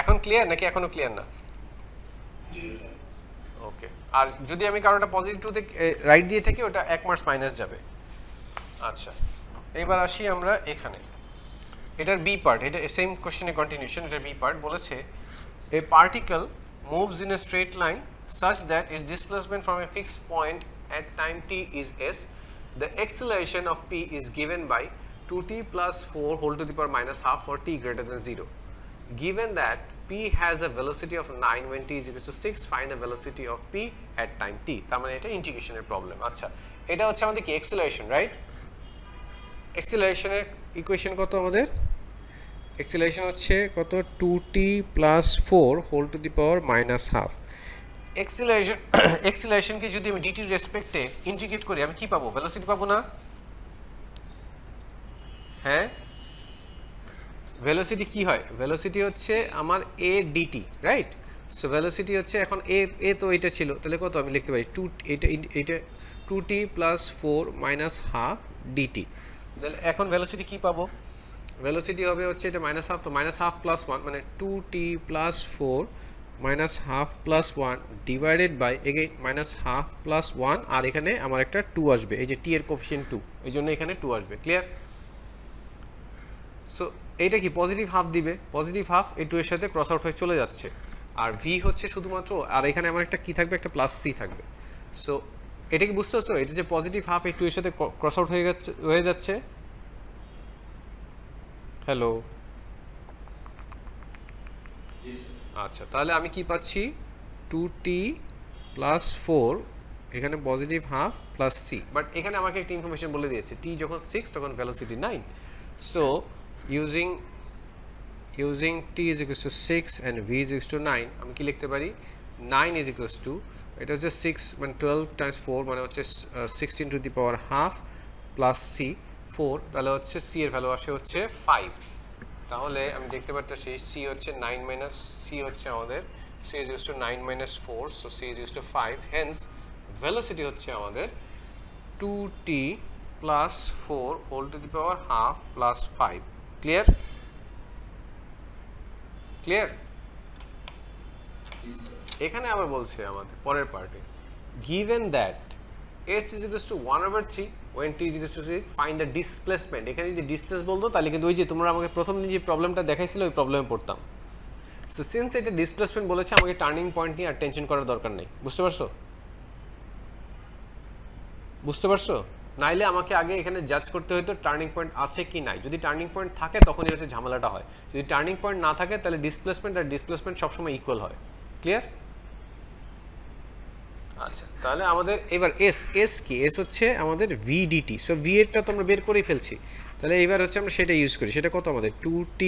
A: এখন ক্লিয়ার নাকি এখনো ক্লিয়ার না? ওকে। আর যদি আমি কারোটা পজিটিভ 2 থেকে রাইট দিয়ে থাকি, ওটা 1 মার্কস মাইনাস যাবে। আচ্ছা, এবার আসি আমরা এখানে, এটার বি পার্ট, এটা সেম কোশ্চেনের কন্টিনিউশন। এটার বি পার্ট বলেছে এ particle moves in a straight line such that its displacement from a fixed point at time t is s. The acceleration of p is given by 2t plus 4 whole to the power minus half for t greater than 0. Given that p has a velocity of 9 when t is equal to 6, find the velocity of p at time t. তার মানে এটা ইন্টিগ্রেশনের problem. আচ্ছা, এটা হচ্ছে আমাদের কি acceleration, right? অ্যাক্সেলারেশনের equation কত আমাদের? অ্যাক্সেলারেশন হচ্ছে কত, 2t plus 4 whole to the power minus half. অ্যাক্সেলারেশনকে যদি আমি dt রেসপেক্টে ইন্টিগ্রেট করি, আমি কি পাবো, ভেলোসিটি পাবো না? হ্যাঁ, ভেলোসিটি কি হয়, ভেলোসিটি হচ্ছে আমার a dt, right? So velocity হচ্ছে এখন এ তো এটা ছিল, তাহলে কত আমি লিখতে পারি 2 এটা 2t plus 4 minus half DT. তাহলে এখন ভেলোসিটি কী পাবো? ভেলোসিটি হবে হচ্ছে এটা মাইনাস হাফ, তো মাইনাস হাফ প্লাস 1 মানে 2t plus 4 minus half plus 1 divided by again minus half plus 1, আর এখানে আমার একটা 2 আসবে, এই যে টি এর কোফিশিয়েন্ট 2, এই জন্য এখানে 2 আসবে। ক্লিয়ার? সো এইটা কি পজিটিভ হাফ দিবে, পজিটিভ হাফ এই 2 এর সাথে ক্রস আউট হয়ে চলে যাচ্ছে, আর ভি হচ্ছে শুধুমাত্র, আর এখানে আমার একটা কি থাকবে, একটা প্লাস সি থাকবে। সো এটা কি বুঝতে পারছো? এটা যে পজিটিভ হাফ এই 2 এর সাথে ক্রস আউট হয়ে যাচ্ছে। হ্যালো, আচ্ছা, তাহলে আমি কি পাচ্ছি 2t প্লাস 4, এখানে positive half plus c, but এখানে আমাকে একটা ইনফরমেশন বলে দিয়েছে টি যখন 6 তখন velocity 9। So using t is equals to 6 and v is equals to 9, আমি কি লিখতে পারি 9 is equals to, এটা হচ্ছে 6 মানে 12 times 4 মানে হচ্ছে 16 to the power half plus c 4, তাহলে হচ্ছে সি এর ভ্যালু আসে হচ্ছে 5। তাহলে আমি দেখতে পারতেছি সি হচ্ছে 9 মাইনাস সি হচ্ছে আমাদের c is equal to 9 minus 4, so c is equal to 5, hence velocity হচ্ছে আমাদের 2t plus 4 whole to the power half plus 5। Clear? Clear? এখানে আবার বলছে আমাদের পরের পার্টে, given that s is equals to 1/3 when t is equals to 6 find the displacement। এখানে যদি ডিসটেন্স বলতো তাহলে কিন্তু ওই যে তোমরা আমাকে প্রথম দিন যে প্রবলেমটা দেখাইছিল ওই প্রবলেমে পড়তাম। সো সিন্স এটা ডিসপ্লেসমেন্ট বলেছে, আমাকে টার্নিং পয়েন্ট নিয়ে আর টেনশন করার দরকার নেই। বুঝতে পারছো? বুঝতে পারছো? নাইলে আমাকে আগে এখানে জাজ করতে হতো টার্নিং পয়েন্ট আছে কি নাই। যদি টার্নিং পয়েন্ট থাকে তখনই হচ্ছে ঝামেলাটা হয়, যদি টার্নিং পয়েন্ট না থাকে তাহলে ডিসপ্লেসমেন্ট আর ডিসপ্লেসমেন্ট সবসময় ইকুয়াল হয়। ক্লিয়ার? আচ্ছা, তাহলে আমাদের এবার এস কি, এস হচ্ছে আমাদের ভিডিটি। সো ভি এরটা তো আমরা বের করেই ফেলছি, তাহলে এবার হচ্ছে আমরা সেটা ইউজ করি। সেটা কত আমাদের 2t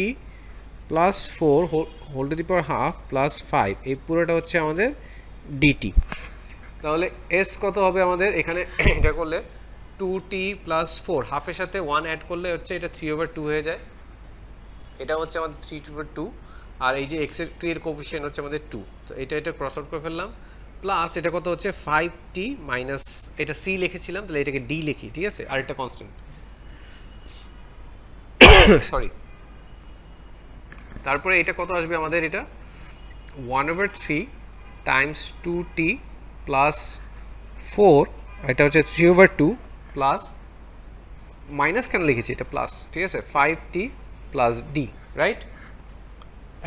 A: plus 4 whole to the power half plus 5, এই পুরোটা হচ্ছে আমাদের ডিটি। তাহলে এস কত হবে আমাদের এখানে এটা করলে 2t প্লাস 4 হাফের সাথে 1 অ্যাড করলে হচ্ছে এটা 3/2 হয়ে যায়, এটা হচ্ছে আমাদের 3/2, আর এই যে এক্স এর 2 এর কোফিশিয়েন্ট হচ্ছে আমাদের 2, তো এটা ক্রস আউট করে ফেললাম, প্লাস এটা কত হচ্ছে 5t মাইনাস এটা সি লিখেছিলাম, তাহলে এটাকে ডি লিখি, ঠিক আছে, আর একটা কনস্ট্যান্ট সরি। তারপরে এটা কত আসবে আমাদের, এটা 1/3 টাইমস 2t প্লাস 4, এটা হচ্ছে 3/2 প্লাস মাইনাস কেন লিখেছি, এটা প্লাস, ঠিক আছে, 5t প্লাস ডি, রাইট?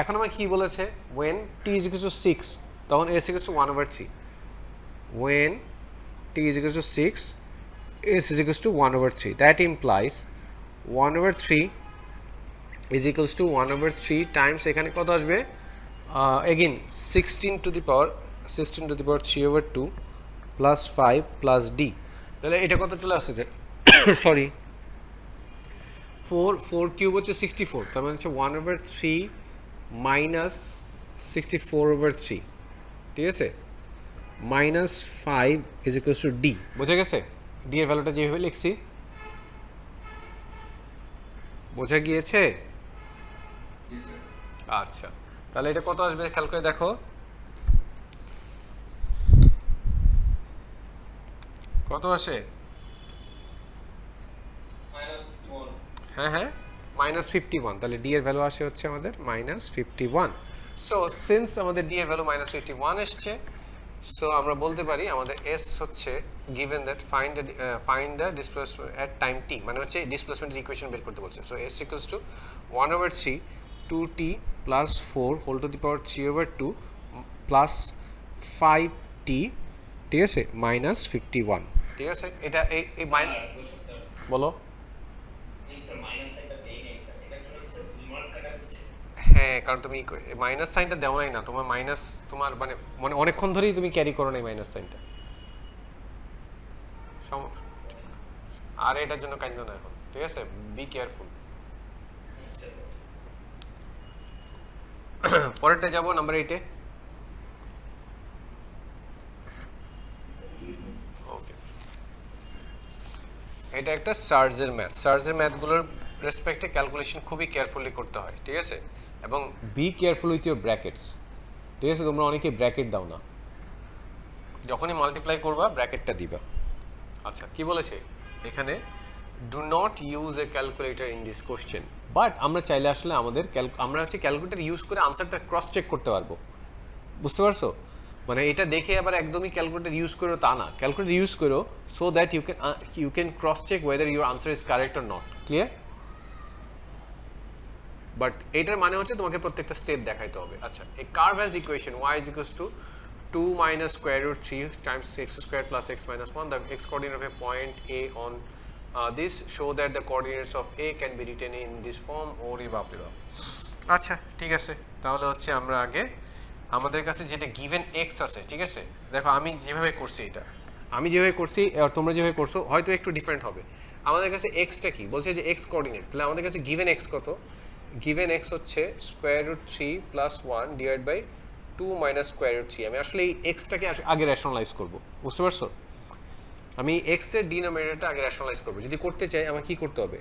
A: এখন আমার কি বলেছে, when t is equal to 6 তখন s equals to 1/3, when t is equal to 6 s is equals to 1/3, that implies 1/3 is equals to 1/3 times এখানে কত আসবে, again 16 to the power 3/2 plus 5 plus d, তাহলে এটা কত চলে আসছে সরি 4 কিউব হচ্ছে 64, তার মানে হচ্ছে 1/3 মাইনাস 64/3, ঠিক আছে, minus 5 is equals two D. বোঝা গেছে? ডি এর ভ্যালুটা যেভাবে লিখছি বোঝা গিয়েছে? আচ্ছা, তাহলে এটা কত আসবে খেয়াল করে দেখো, কত আসে, হ্যাঁ হ্যাঁ -51, তাহলে ডি এর ভ্যালু আসে হচ্ছে আমাদের -51। সো সিন্স আমাদের ডি এর ভ্যালু -51 এসছে, সো আমরা বলতে পারি আমাদের এস হচ্ছে given that find the displacement at time t, মানে হচ্ছে ডিসপ্লেসমেন্টের ইকুয়েশন বের করতে বলছে। So S equals to 1/3 2t plus 4 whole to the power 3/2 plus 5t, ঠিক আছে, -51, ঠিক আছে। এটা এই বলো, হ্যাঁ, কারণ তুমি মাইনাস সাইনটা দেও নাই না, তোমার মাইনাস তোমার মানে অনেকক্ষণ ধরেই তুমি ক্যারি করো নাই মাইনাস সাইনটা, আর এটার জন্য কাইন্দ না এখন, ঠিক আছে, বি কেয়ারফুল। পরেরটা যাব নাম্বার 8-এ। ওকে, এটা একটা সার্জের ম্যাথ। সার্জের ম্যাথগুলোর রেসপেক্টে ক্যালকুলেশন খুবই কেয়ারফুলি করতে হয়, ঠিক আছে, এবং be careful with your brackets, ঠিক আছে, তোমরা অনেকে ব্র্যাকেট দাও না, যখনই মাল্টিপ্লাই করবা ব্র্যাকেটটা দিবা। আচ্ছা কি বলেছে এখানে, do not use a calculator in this question, but আমরা চাইলে আসলে আমরা হচ্ছে ক্যালকুলেটর ইউজ করে আনসারটা ক্রস চেক করতে পারবো, বুঝতে পারছো? মানে এটা দেখে আবার একদমই ক্যালকুলেটর ইউজ করো তা না, ক্যালকুলেটর ইউজ করো so that you can cross check whether your answer is correct or not, clear? But এটার মানে হচ্ছে তোমাকে প্রত্যেকটা স্টেপ দেখাইতে হবে। আচ্ছা, a curve has equation y is equals to 2 minus square root 3 times x square plus x minus 1. The x coordinate of a point A on this show that the coordinates of A can be written in this form or আচ্ছা ঠিক আছে, তাহলে হচ্ছে আমরা আগে আমাদের কাছে যেটা গিভেন x আছে, ঠিক আছে, দেখো আমি যেভাবে করছি এটা, আমি যেভাবে করছি আর তোমরা যেভাবে করছো হয়তো একটু ডিফারেন্ট হবে। আমাদের কাছে এক্সটা কি বলছে যে এক্স কোঅর্ডিনেট, তাহলে আমাদের কাছে গিভেন এক্স কত, গিভেন এক্স হচ্ছে square root 3 plus 1 divide by 2 minus square root 3। আমি আসলে এই এক্সটাকে আগে রেশনালাইজ করব, বুঝতে পারছো? আমি এক্স এর ডিনোমিনেটরটা আগে রেশনালাইজ করব। যদি করতে চাই আমার কি করতে হবে,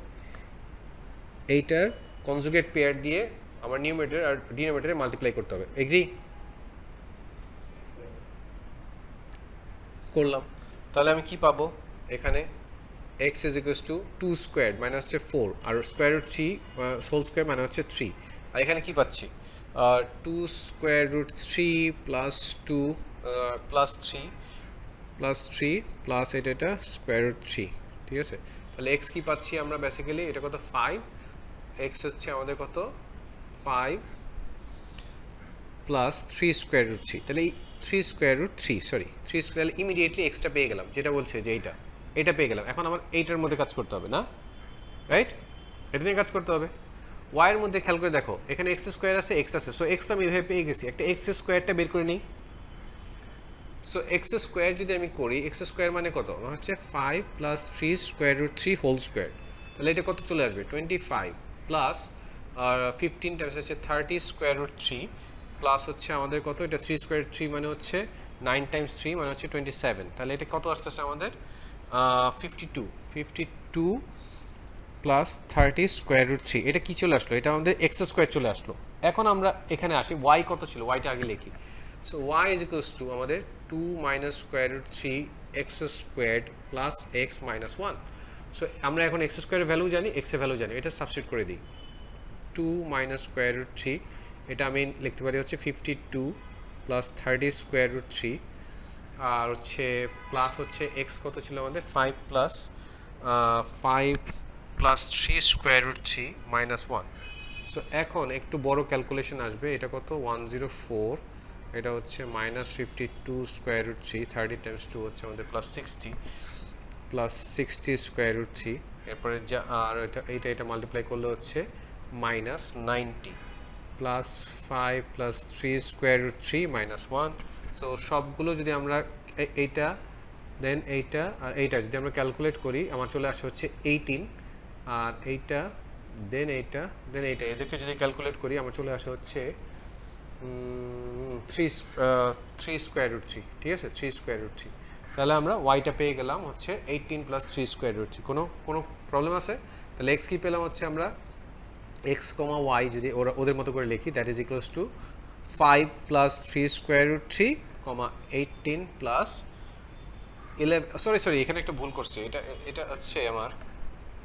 A: এইটার কনজুগেট পেয়ার দিয়ে আমার নিউমিনেটর আর ডিনোমিনেটরে মাল্টিপ্লাই করতে হবে। এগ্রি? করলাম। তাহলে আমি কি পাবো এখানে, x is equals to 2 square মানে হচ্ছে 4 আর স্কোয়ার রুট 3 হোল স্কোয়ার মানে হচ্ছে 3। আর এখানে কি পাচ্ছি, 2 square root 3 plus 2 plus 3 plus এটা স্কোয়ার রুট 3, ঠিক আছে? তাহলে x কি পাচ্ছি আমরা বেসিক্যালি, এটা কত 5, x হচ্ছে আমাদের কত 5 প্লাস 3 স্কোয়ার রুট 3, তাহলে এই 3 স্কোয়ার রুট 3 সরি 3 স্কোয়ার, তাহলে ইমিডিয়েটলি এক্সটা পেয়ে গেলাম, যেটা বলছে যে এটা পেয়ে গেলাম। এখন আমার এইটার মধ্যে কাজ করতে হবে না, রাইট? এটা নিয়ে কাজ করতে হবে। y এর মধ্যে খেয়াল করে দেখো এখানে এক্স স্কোয়ার আছে, এক্স আছে, সো এক্স আমি এভাবে পেয়ে গেছি, একটা এক্স স্কোয়ারটা বের করে নিই। সো এক্স স্কোয়ার যদি আমি করি, এক্স স্কোয়ার মানে কত, আমার হচ্ছে 5 plus 3 square root 3 whole square, তাহলে এটা কত চলে আসবে 25 প্লাস আর 15 টাইমস হচ্ছে 30 স্কোয়ার রুট 3 প্লাস হচ্ছে আমাদের কত, এটা 3 স্কোয়ার রুট 3 মানে হচ্ছে 9 টাইমস 3 মানে হচ্ছে 27, তাহলে এটা কত আসতেছে আমাদের 52 প্লাস 30 স্কোয়ার রুট 3, এটা কি চলে আসলো, এটা আমাদের এক্স স্কোয়ার চলে আসলো। এখন আমরা এখানে আসি, ওয়াই কত ছিল, ওয়াইটা আগে লিখি। So y is equals to আমাদের 2 minus square root 3 x squared plus x minus 1। So আমরা এখন এক্স স্কোয়ারের ভ্যালু জানি, এক্সের ভ্যালু জানি, এটা সাবস্টিটিউট করে দিই। 2 মাইনাস স্কোয়ার রুট 3, এটা আমি লিখতে পারি হচ্ছে 52 প্লাস 30 স্কোয়ার রুট 3 আর হচ্ছে প্লাস হচ্ছে এক্স কত ছিল আমাদের 5 plus 3 square root 3 minus 1। So এখন একটু বড় ক্যালকুলেশন আসবে, এটা কত 104, এটা হচ্ছে মাইনাস 52 স্কোয়ার রুট 3, 30 টাইমস 2 হচ্ছে আমাদের প্লাস 60 স্কোয়ার রুট 3, এরপরে যা আর এটা মাল্টিপ্লাই করলে হচ্ছে minus 90 plus 5 plus 3 square root 3 minus 1। So সবগুলো যদি আমরা এইটা দেন এইটা আর এইটা যদি আমরা ক্যালকুলেট করি, আমার চলে আসে হচ্ছে 18 আর এইটা দেন এইটা এদেরকে যদি ক্যালকুলেট করি আমার চলে আসে হচ্ছে 3 স্কোয়ার রুট 3, ঠিক আছে, 3 স্কোয়ার রুট 3। তাহলে আমরা ওয়াইটা পেয়ে গেলাম হচ্ছে 18 প্লাস 3 স্কোয়ার রুট 3। কোনো প্রবলেম আছে? তাহলে এক্স কি পেলাম হচ্ছে আমরা এক্স কমা ওয়াই যদি ওদের মতো করে লিখি, that is equals to 5 plus 3 square root 3 comma 18 plus 11 sorry এখানে একটা ভুল করছি, এটা হচ্ছে আমার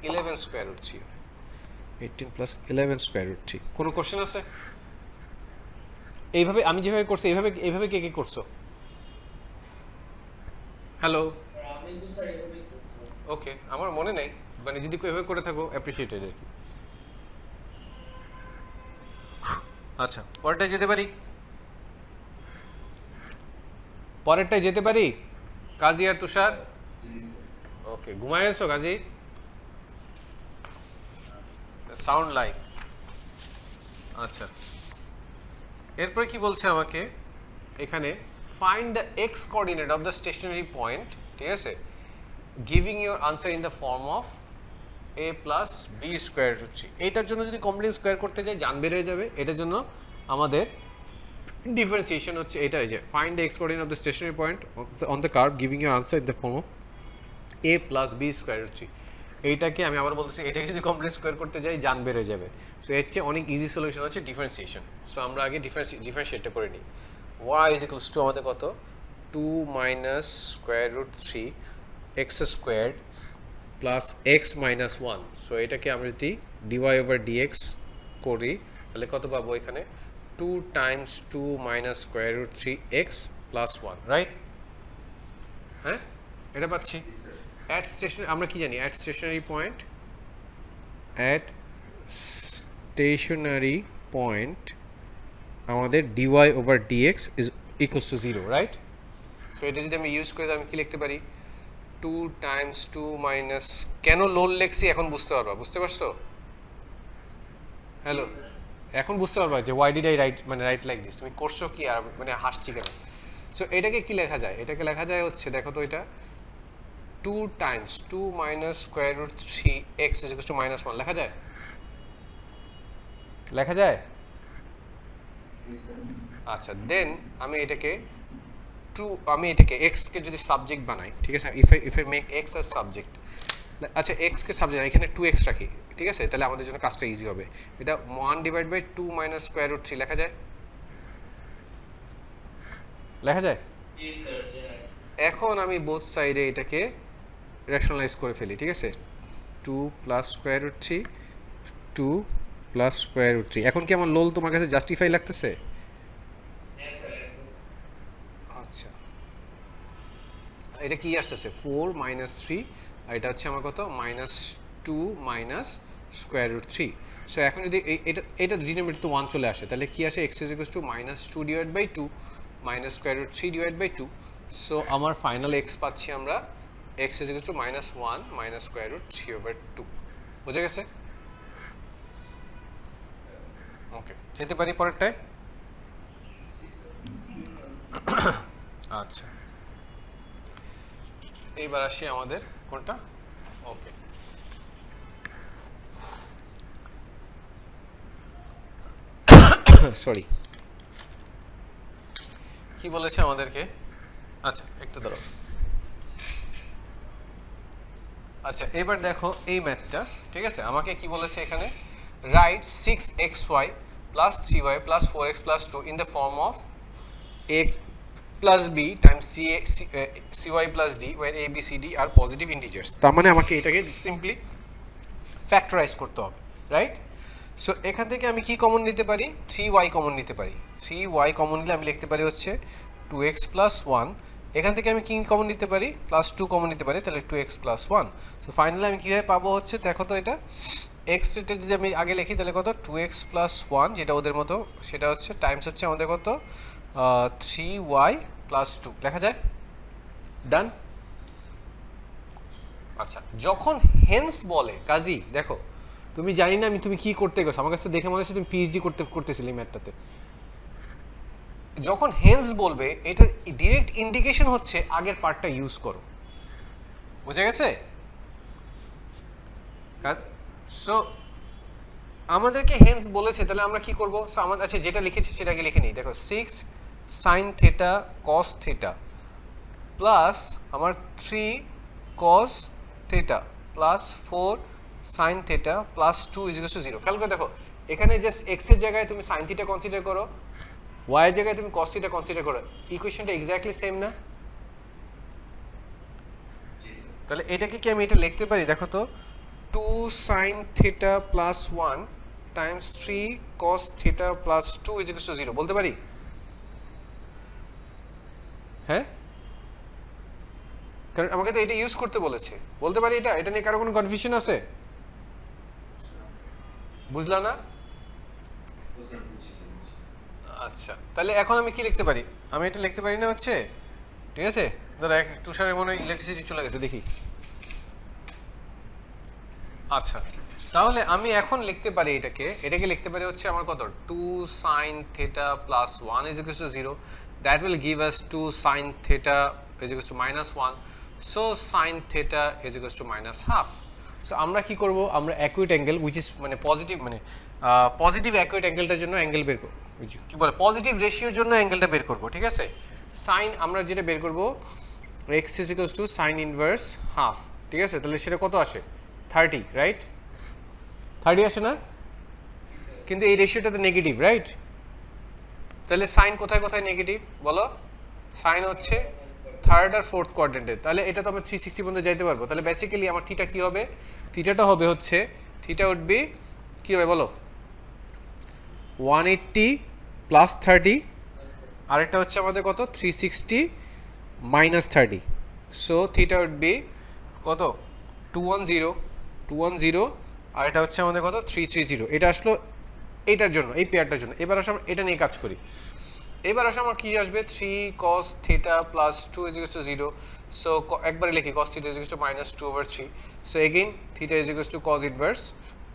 A: 11 square root 3, 18 plus 11 square root 3। কোনো কোশ্চেন আছে? এইভাবে আমি যেভাবে করছি এইভাবে কে করছো? হ্যালো, ওকে, আমার মনে নেই, মানে যদি কেউ এভাবে করে থাকো অ্যাপ্রিসিয়েটেড আর কি। আচ্ছা পরেরটায় যেতে পারি কাজী আর তুষার? ওকে, ঘুমায় আছো কাজী? Sound like. আচ্ছা এরপরে কি বলছে আমাকে এখানে, find the x coordinate of the stationary point, ঠিক আছে, giving your answer in the form of a plus b square root 3। এইটার জন্য যদি কমপ্লিট স্কোয়ার করতে যাই জান বের হয়ে যাবে, এটার জন্য আমাদের ডিফারেন্সিয়েশন হচ্ছে এটা, যে find the x coordinate of the stationary point on the curve giving your answer in the form of a plus b square root 3। এইটাকে আমি আবার বলতেছি, এটাকে যদি কমপ্লিট স্কোয়ার করতে যাই জান বের হয়ে যাবে। সো এর চেয়ে অনেক ইজি সলিউশন হচ্ছে ডিফারেন্সিয়েশন। সো আমরা আগে ডিফারেন্সিয়েটটা করে নিই। y is equals to আমাদের কত 2 minus square root 3 x squared plus x minus 1 so এটাকে আমরা যদি dy over dx করি তাহলে কত পাবো এখানে 2 times 2 minus square root 3x plus 1 right হ্যাঁ এটা পাচ্ছি at stationary আমরা কি জানি at stationary point আমাদের dy over dx is equals to 0 right so এটা যদি আমি ইউজ করি আমি কি লিখতে পারি 2 times 2 minus কেন লোল লেখছি এখন বুঝতে পারছো হ্যালো এখন বুঝতে পারবা যে why did I write মানে রাইট লাইক দিস তুমি করছো কি আর মানে হাসছি কেন সো এটাকে কি লেখা যায় এটাকে লেখা যায় হচ্ছে দেখো তো এটা 2 times 2 minus square root 3x is equals to minus 1 লেখা যায় আচ্ছা দেন আমি এটাকে x কে যদি সাবজেক্ট বানাই ঠিক আছে if I make x as subject আচ্ছা x কে সাবজেক্ট এখানে 2x রাখি ঠিক আছে তাহলে আমাদের জন্য কাজটা ইজি হবে এটা 1 divided by 2 minus square root 3 লেখা যায় yes sir এখন আমি বোথ সাইডে এটাকে রেশনালাইজ করে ফেলি ঠিক আছে 2 plus square root 3 2 plus square root 3 এখন কি আমার লোল তোমার কাছে জাস্টিফাই লাগতেছে আচ্ছা এটা কি আসছে 4 minus 3 আর এটা হচ্ছে আমার কত -2 minus square root 3 সো এখন যদি এটা ডিনোমিনেটর তো 1 চলে আসে তাহলে কি আসে x is equals to -2 divided by 2 minus square root 3 divided by 2 so আমার ফাইনাল x পাচ্ছি আমরা x is equals to -1 minus square root 3 over 2 বুঝে গেছে ওকে যেতে পারি পরেরটায় আচ্ছা এইবার আসি আমাদের কোনটা ওকে সরি কি বলেছে আমাদেরকে আচ্ছা একটু দাঁড়াও আচ্ছা এবার দেখো এই ম্যাথটা ঠিক আছে আমাকে কি বলেছে এখানে right 6xy plus 3y plus 4x plus 2 in the form of x plus b times cy plus d where a b c d are positive integers তার মানে আমাকে এটাকে সিম্পলি ফ্যাক্টরাইজ করতে হবে রাইট সো এখান থেকে আমি কি কমন নিতে পারি 3y কমন নিতে পারি 3y কমন নিলে আমি লিখতে পারি হচ্ছে 2x plus 1 এখান থেকে আমি কি কমন নিতে পারি প্লাস 2 কমন নিতে পারি তাহলে 2x plus 1 সো ফাইনালি আমি কিভাবে পাবো হচ্ছে দেখো তো এটা x এটা যদি আমি আগে লিখি তাহলে কত 2x plus 1 যেটা ওদের মতো সেটা হচ্ছে টাইমস হচ্ছে আমাদের কত 3y plus 2 লেখা যায় ডান আচ্ছা যখন হেন্স বলে কাজী দেখো তুমি জানি না তুমি কি করতে গেছো আমার কাছে দেখে মনে হচ্ছে তুমি পিএইচডি করতেছিলে ম্যাথটাতে যখন হেন্স বলবে এটার ডাইরেক্ট ইন্ডিকেশন হচ্ছে আগের পার্টটা ইউজ করো বুঝে গেছে সো আমাদেরকে হেন্স বলেছে তাহলে আমরা কি করব সো আমাদের আছে যেটা লিখেছি সেটাকে লিখে নিই দেখো 6 sin theta cos theta plus আমার 3 cos theta plus 4 sin theta plus 2 is equal to 0 খেয়াল করে দেখো এখানে জাস্ট x এর জায়গায় তুমি sin theta কনসিডার করো y এর জায়গায় তুমি cos theta কনসিডার করো ইকুয়েশনটা এক্স্যাক্টলি সেম না তাহলে এটাকে কি আমি এটা লিখতে পারি দেখো তো 2 sin theta plus 1 times 3 cos theta plus 2 is equal to 0 বলতে পারি হ্যাঁ কারণ আমাকে তো এটা ইউজ করতে বলেছে বলতে পারি এটা নিয়ে কারো কোনো কনফিউশন আছে বুঝলা না আচ্ছা তাহলে এখন আমি কি লিখতে পারি আমি এটা লিখতে পারি না হচ্ছে ঠিক আছে ধরো এক তুষারের মনে হয় ইলেকট্রিসিটি চলে গেছে দেখি আচ্ছা তাহলে আমি এখন লিখতে পারি এটাকে লিখতে পারি হচ্ছে আমার কত 2 sin theta plus 1 is equal to 0 that will give us 2 sin theta is equal to -1 so sin theta is equal to -half so আমরা কি করব আমরা অ্যাকুয়েট অ্যাঙ্গেল which is মানে পজিটিভ অ্যাকুয়েট অ্যাঙ্গেলটার জন্য অ্যাঙ্গেল বের করব কি বলে পজিটিভ রেশিওর জন্য অ্যাঙ্গেলটা বের করব ঠিক আছে sin আমরা যেটা বের করব x is equal to sin inverse half ঠিক আছে তাহলে সেটা কত আসে 30 রাইট 30 আসে না কিন্তু এই রেশিওটা তো নেগেটিভ রাইট তাহলে সাইন কোথায় কোথায় নেগেটিভ বলো? সাইন হচ্ছে থার্ড আর ফোর্থ কোয়াড্রেন্টে। তাহলে এটা তো আমি 360 পর্যন্ত যাইতে পারবো। তাহলে বেসিক্যালি আমার থিটা কি হবে? থিটাটা হবে হচ্ছে থিটা উড বি কি হবে বলো? 180 প্লাস 30, আরেকটা হচ্ছে আমাদের কত 360 minus 30। So theta would be কত 210 আর এটা হচ্ছে আমাদের কত 330। এটা আসলো এইটার জন্য, এই পেয়ারটার জন্য। এবার আসলে এটা নিয়ে কাজ করি। এবার আসলে আমার কি আসবে 3 cos theta plus 2 is equals to 0। So একবারে লিখি cos theta is equals to minus 2/3। So again theta is equals to cos inverse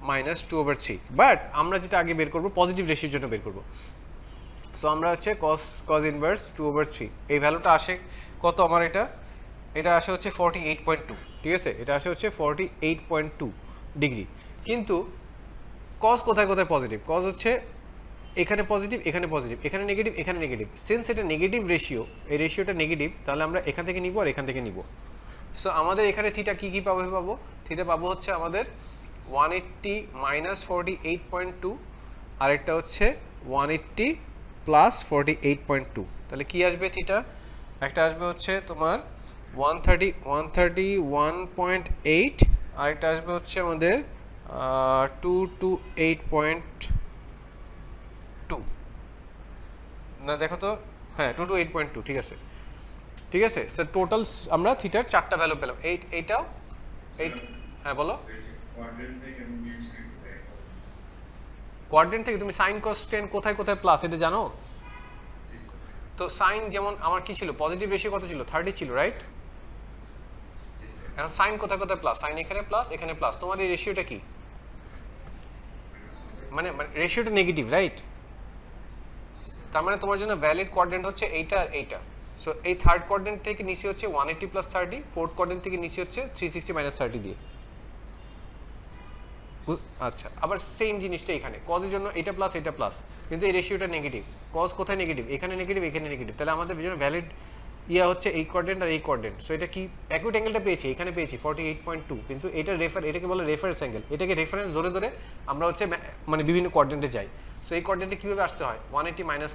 A: minus 2/3। But আমরা যেটা আগে বের করব পজিটিভ রেশিওর জন্য বের করব। সো আমরা হচ্ছে cos ইনভার্স 2/3, এই ভ্যালুটা আসে কত আমার? এটা আসে হচ্ছে 48.2। ঠিক আছে, এটা আসে হচ্ছে 48.2 ডিগ্রি। কিন্তু cos কোথায় কোথায় পজিটিভ? cos হচ্ছে এখানে পজিটিভ, এখানে পজিটিভ, এখানে নেগেটিভ, এখানে নেগেটিভ। সিন্স এটা নেগেটিভ রেশিও, এই রেশিওটা নেগেটিভ, তাহলে আমরা এখান থেকে নিব আর এখান থেকে নিব। সো আমাদের এখানে থিটা কী কী পাবো? থিটা পাবো হচ্ছে আমাদের 180 মাইনাস 48.2, আরেকটা হচ্ছে 180 প্লাস 48.2। তাহলে কি আসবে থিটা? একটা আসবে হচ্ছে তোমার 131.8, আরেকটা আসবে হচ্ছে আমাদের 228.2। না দেখো তো, হ্যাঁ 228.2। ঠিক আছে, ঠিক আছে। স্যার টোটাল আমরা থিটার 4টা ভ্যালু পেলাম। এইটাও 8। হ্যাঁ বলো। কোয়াড্রেন্ট থেকে তুমি সাইন কস টেন কোথায় কোথায় প্লাস এটা জানো? তো সাইন যেমন আমার কি ছিল, পজিটিভ রেশিও কত ছিল? 30 ছিল, রাইট? এখন সাইন কোথায় কোথায় প্লাস? সাইন এখানে প্লাস, এখানে প্লাস। তোমার এই রেশিওটা কি? মানে রেশিওটা নেগেটিভ, রাইট? তার মানে তোমার জন্য ভ্যালিড কোয়াড্রেন্ট হচ্ছে এইটা আর এইটা। সো এই থার্ড কোয়াড্রেন্ট থেকে নিচে হচ্ছে 180 প্লাস 30, ফোর্থ কোয়াড্রেন্ট থেকে নিচে হচ্ছে 360 মাইনাস 30 দিয়ে। আচ্ছা, আবার সেম জিনিসটা এখানে কজের জন্য এটা প্লাস এটা প্লাস, কিন্তু এই রেশিওটা নেগেটিভ। কজ কোথায় নেগেটিভ? এখানে নেগেটিভ, এখানে নেগেটিভ। তাহলে আমাদের জন্য ভ্যালিড ইয়া হচ্ছে এই কোয়াড্রেন্ট আর এই কোয়াড্রেন্ট। সো এটা কি অ্যাকুইট অ্যাঙ্গেলটা পেয়েছি, এখানে পেয়েছি 48.2, কিন্তু এটা এটাকে বলে রেফারেন্স অ্যাঙ্গেল। এটাকে রেফারেন্স ধরে ধরে আমরা হচ্ছে মানে বিভিন্ন কোয়াড্রেন্টে যাই। সো এই কোয়াড্রেন্টে কীভাবে আসতে হয়? 180 মাইনাস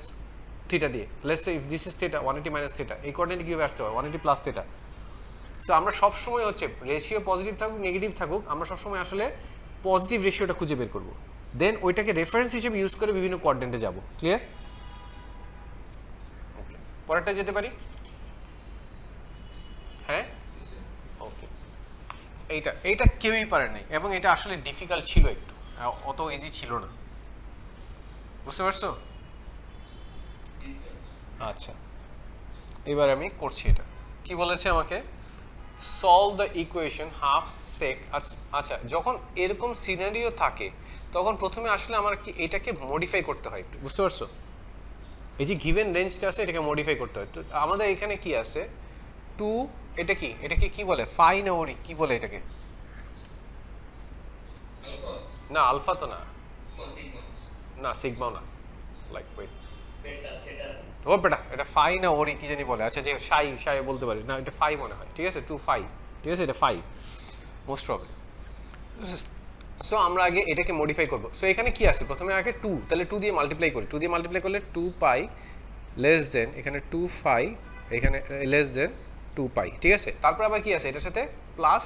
A: থিটা দিয়ে। Let's say if this is theta, 180 minus theta. এই কোয়াড্রেন্টে কীভাবে আসতে হয়? 180 প্লাস থিটা। সো আমরা সবসময় হচ্ছে রেশিও পজিটিভ থাকুক নেগেটিভ থাকুক, আমরা সবসময় আসলে পজিটিভ রেশিওটা খুঁজে বের করব, দেন ওইটাকে রেফারেন্স হিসেবে ইউজ করে বিভিন্ন কোয়াড্রেন্টে যাব। ক্লিয়ার? ওকে, পরেরটা যেতে পারি? হ্যাঁ, ওকে। এইটা কেউই পারে নাই, এবং এটা আসলে ডিফিকাল্ট ছিল একটু, অত ইজি ছিল না। বুঝতে পারছো? আচ্ছা, এবার আমি করছি। এটা কি বলেছে আমাকে? সলভ দ্য ইকুয়েশন হাফ সেক। আচ্ছা, যখন এরকম সিনারিও থাকে তখন প্রথমে আসলে আমার কি এটাকে মডিফাই করতে হয় একটু। বুঝতে পারছো? এই যে গিভেন রেঞ্জটা আছে এটাকে মডিফাই করতে হয়। তো আমাদের এখানে কি আছে 2, এটাকে কি বলে? ফাই না ওরি কি বলে এটাকে? না আলফা তো না, না সিগমাও না, লাইক ওয়েট, ও বেটা এটা ফাই না ওরি কি জানি বলে। আচ্ছা যে সাই বলতে পারি না, এটা ফাই মনে হয়। ঠিক আছে, 2 ফাই। ঠিক আছে, এটা ফাই মোস্ট প্রবলি। সো আমরা আগে এটাকে মডিফাই করবো। সো এখানে কি আছে? প্রথমে আগে 2, তাহলে 2 দিয়ে মাল্টিপ্লাই করি। 2 দিয়ে মাল্টিপ্লাই করলে 2 পাই লেস দেন এখানে 2 ফাই, এখানে লেস দেন 2 পাই। ঠিক আছে, তারপর আবার কি আছে? এটার সাথে প্লাস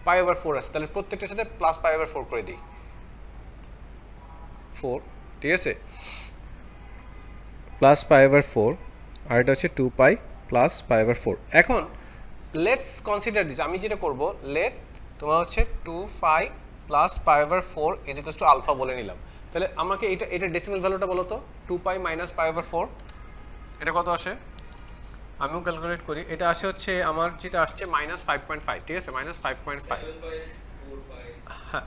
A: পাই ওভার 4 আছে, তাহলে প্রত্যেকটার সাথে প্লাস পাই ওভার 4 করে দিই, 4। ঠিক আছে, প্লাস পাই ওভার 4, আর এটা হচ্ছে 2 পাই প্লাস পাই ওভার 4। এখন লেটস কনসিডার দিস, আমি যেটা করবো লেট তোমার হচ্ছে 2 pi plus pi over 4 is equals to alpha বলে নিলাম। তাহলে আমাকে এটা ডেসিমাল ভ্যালুটা বলো তো, 2 পাই মাইনাস পাই ওভার 4 এটা কত আসে? আমিও ক্যালকুলেট করি। এটা আসে হচ্ছে আমার যেটা আসছে মাইনাস 5.5। ঠিক আছে, মাইনাস 5.5। হ্যাঁ,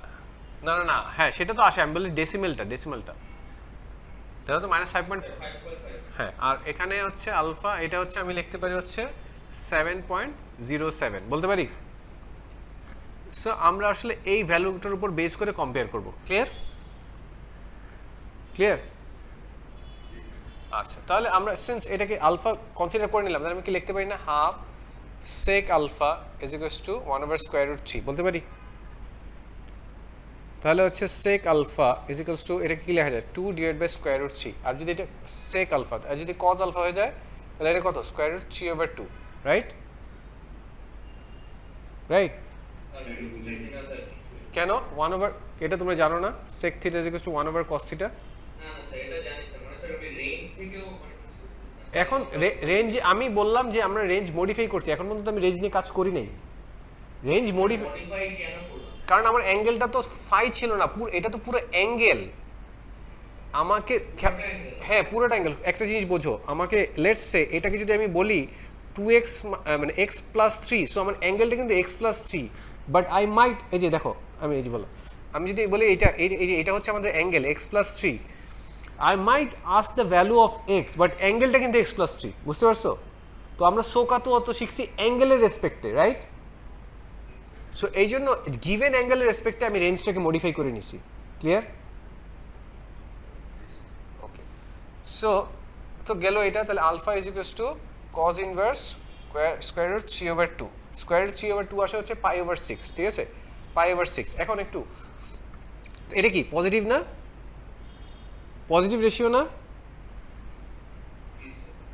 A: না না না, হ্যাঁ সেটা তো আসে, আমি বলি ডেসিমেলটা তাহলে তো মাইনাস 5.5। হ্যাঁ, আর এখানে হচ্ছে আলফা, এটা হচ্ছে আমি লিখতে পারি হচ্ছে 7.07 বলতে পারি। সো আমরা আসলে এই ভ্যালুটার উপর বেস করে কম্পেয়ার করব। ক্লিয়ার? আচ্ছা, তাহলে আমরা সিন্স এটাকে আলফা কনসিডার করে নিলাম, তাহলে আমি কি লিখতে পারি না half sec alpha is equals to 1/√3 বলতে পারি? তাহলে হচ্ছে sec alpha is equals to এটা কি লেখা যায় 2 ডিভাইড বাই স্কয়ার রুট 3 আর যদি এটা sec আলফা আর যদি cos আলফা হয়ে যায় তাহলে এটা কত স্কয়ার রুট 3/2 রাইট রাইট কেন 1 ওভার এটা তোমরা জানো না sec theta is equals two 1 over cos theta
B: না না স্যার এটা জানি স্যার মানে স্যার আমি রেঞ্জ থেকেও মানে কিছু বুঝতেছি না
A: এখন রেঞ্জ আমি বললাম যে আমরা রেঞ্জ মডিফাই করছি এখন পর্যন্ত আমি রেঞ্জ নিয়ে কাজ করি নাই রেঞ্জ মডিফাই
B: কেন করলাম
A: কারণ আমার অ্যাঙ্গেলটা তো ফাই ছিল না পুরো এটা তো পুরো অ্যাঙ্গেল আমাকে হ্যাঁ পুরোটা অ্যাঙ্গেল একটা জিনিস বোঝো আমাকে লেটস সে এটাকে যদি আমি বলি 2x মানে x প্লাস 3 সো আমার অ্যাঙ্গেলটা কিন্তু x plus 3 but I might এই যে দেখো আমি এই যে বলো আমি যদি বলি এটা এই যে এটা হচ্ছে আমাদের angle x plus 3 I might ask the value of x but অ্যাঙ্গেলটা কিন্তু x প্লাস 3 বুঝতে পারছো তো আমরা সোকাতো অত শিখছি অ্যাঙ্গেলের রেসপেক্টে রাইট সো এই জন্য গিভেন অ্যাঙ্গেলের রেসপেক্টে আমি রেঞ্জটাকে মডিফাই করে নিছি ক্লিয়ার ওকে সো তো গেল এটা তাহলে alpha is equals to cos inverse square root 3/2 square root 3/2 আসে হচ্ছে পাই ওভার 6 ঠিক আছে পাই ওভার 6 এখন একটু এটা কি পজিটিভ না পজিটিভ রেশিও না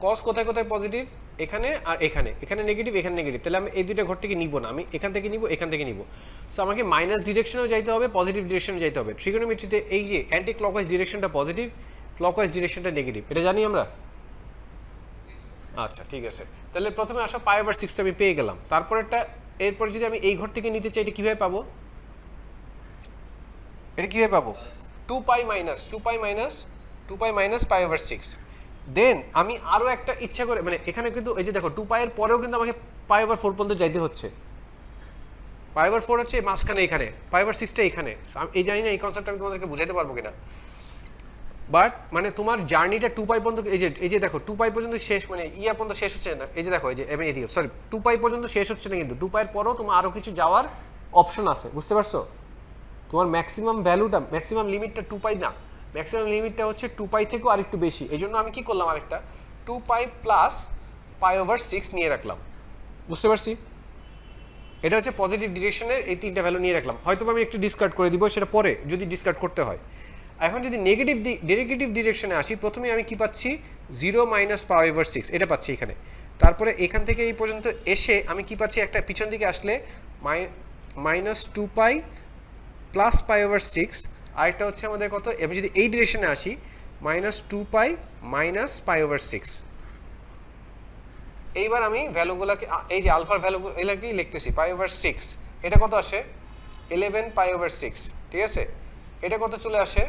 A: cos কোথায় কোথায় পজিটিভ এখানে আর এখানে এখানে নেগেটিভ এখানে নেগেটিভ তাহলে আমি এই দুইটা ঘর থেকে নিব না আমি এখান থেকে নিব এখান থেকে নিব সো আমাকে মাইনাস ডিরেকশনেও যাইতে হবে পজিটিভ ডিরেকশনে যাইতে হবে ট্রিগোনোমেট্রিতে এই যে অ্যান্টি ক্লকওয়াইজ ডিরেকশনটা পজিটিভ ক্লকওয়াইজ ডিরেকশনটা নেগেটিভ এটা জানি আমরা আচ্ছা ঠিক আছে তাহলে প্রথমে আসা পাই ওভার 6টা আমি পেয়ে গেলাম তারপরেরটা এরপর যদি আমি এই ঘর থেকে নিতে চাই এটা কীভাবে পাবো এটা কীভাবে পাবো 2 পাই মাইনাস পাই ওভার 6 দেন আমি আরও একটা ইচ্ছা করে মানে এখানে কিন্তু এই যে দেখো 2 পাইয়ের পরেও কিন্তু আমাকে পাই ওভার 4 পর্যন্ত যাইতে হচ্ছে পাই ওভার 4 হচ্ছে মাঝখানে এখানে পাই ওভার 6টা এখানে এই জানি না এই কনসেপ্টটা আমি তোমাদেরকে বুঝাইতে পারবো কিনা বাট মানে তোমার জার্নিটা 2 পাই পর্যন্ত এই যে দেখো 2 পাই পর্যন্ত শেষ মানে ইয়া পর্যন্ত শেষ হচ্ছে না এই যে দেখো এই যে আমি এদিকে সরি 2 পাই পর্যন্ত শেষ হচ্ছে না কিন্তু 2 পাইয়ের পরেও তোমার আরও কিছু যাওয়ার অপশন আছে বুঝতে পারছো তোমার ম্যাক্সিমাম ভ্যালুটা ম্যাক্সিমাম লিমিটটা 2 পাই না ম্যাক্সিমাম লিমিটটা হচ্ছে 2 পাই থেকেও আরেকটু বেশি এই জন্য আমি কি করলাম আরেকটা 2 পাই প্লাস পাই ওভার 6 নিয়ে রাখলাম বুঝতে পারছি এটা হচ্ছে পজিটিভ ডিরেকশনের এই তিনটা ভ্যালু নিয়ে রাখলাম হয়তো আমি একটু ডিসকার্ড করে দিব সেটা পরে যদি ডিসকার্ড করতে হয় এখন যদি নেগেটিভ ডিরেকশনে আসি প্রথমে আমি কি পাচ্ছি 0 মাইনাস পাই ওভার 6 এটা পাচ্ছি এখানে তারপরে এখান থেকে এই পর্যন্ত এসে আমি কি পাচ্ছি একটা পিছন দিকে আসলে minus 2 pi plus pi over 6 আরেকটা হচ্ছে আমাদের কত আমি যদি এই ডিরেকশনে আসি মাইনাস 2 পাই মাইনাস পাই ওভার 6 এইবার আমি ভ্যালুগুলোকে এই যে আলফার ভ্যালুগুলো এগুলোকেই লিখতেছি পাই ওভার 6 এটা কত আসে 11 পাই ওভার 6 ঠিক আছে এটা কত চলে আসে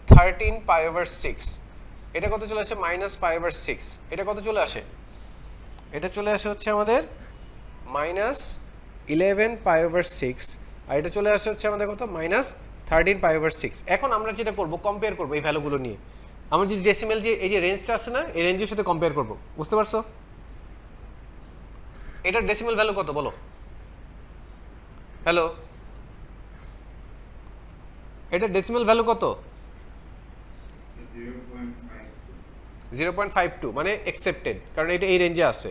A: 13 পাই ওভার 6 এটা কত চলে আসে মাইনাস পাই ওভার 6 এটা কত চলে আসে এটা চলে আসে হচ্ছে আমাদের মাইনাস 11 পাই ওভার 6 আর এটা চলে আসে হচ্ছে আমাদের কত মাইনাস 13 পাই ওভার 6 এখন আমরা যেটা করব কম্পেয়ার করব এই ভ্যালুগুলো নিয়ে আমরা যদি ডেসিমেল যে এই যে রেঞ্জটা আছে না এই রেঞ্জের সাথে কম্পেয়ার করব বুঝতে পারছো এটার ডেসিমেল ভ্যালু কত বলো হ্যালো এটা ডেসিমেল ভ্যালু কত 0.52 মানে অ্যাকসেপ্টেড কারণ এটা এই রেঞ্জে আছে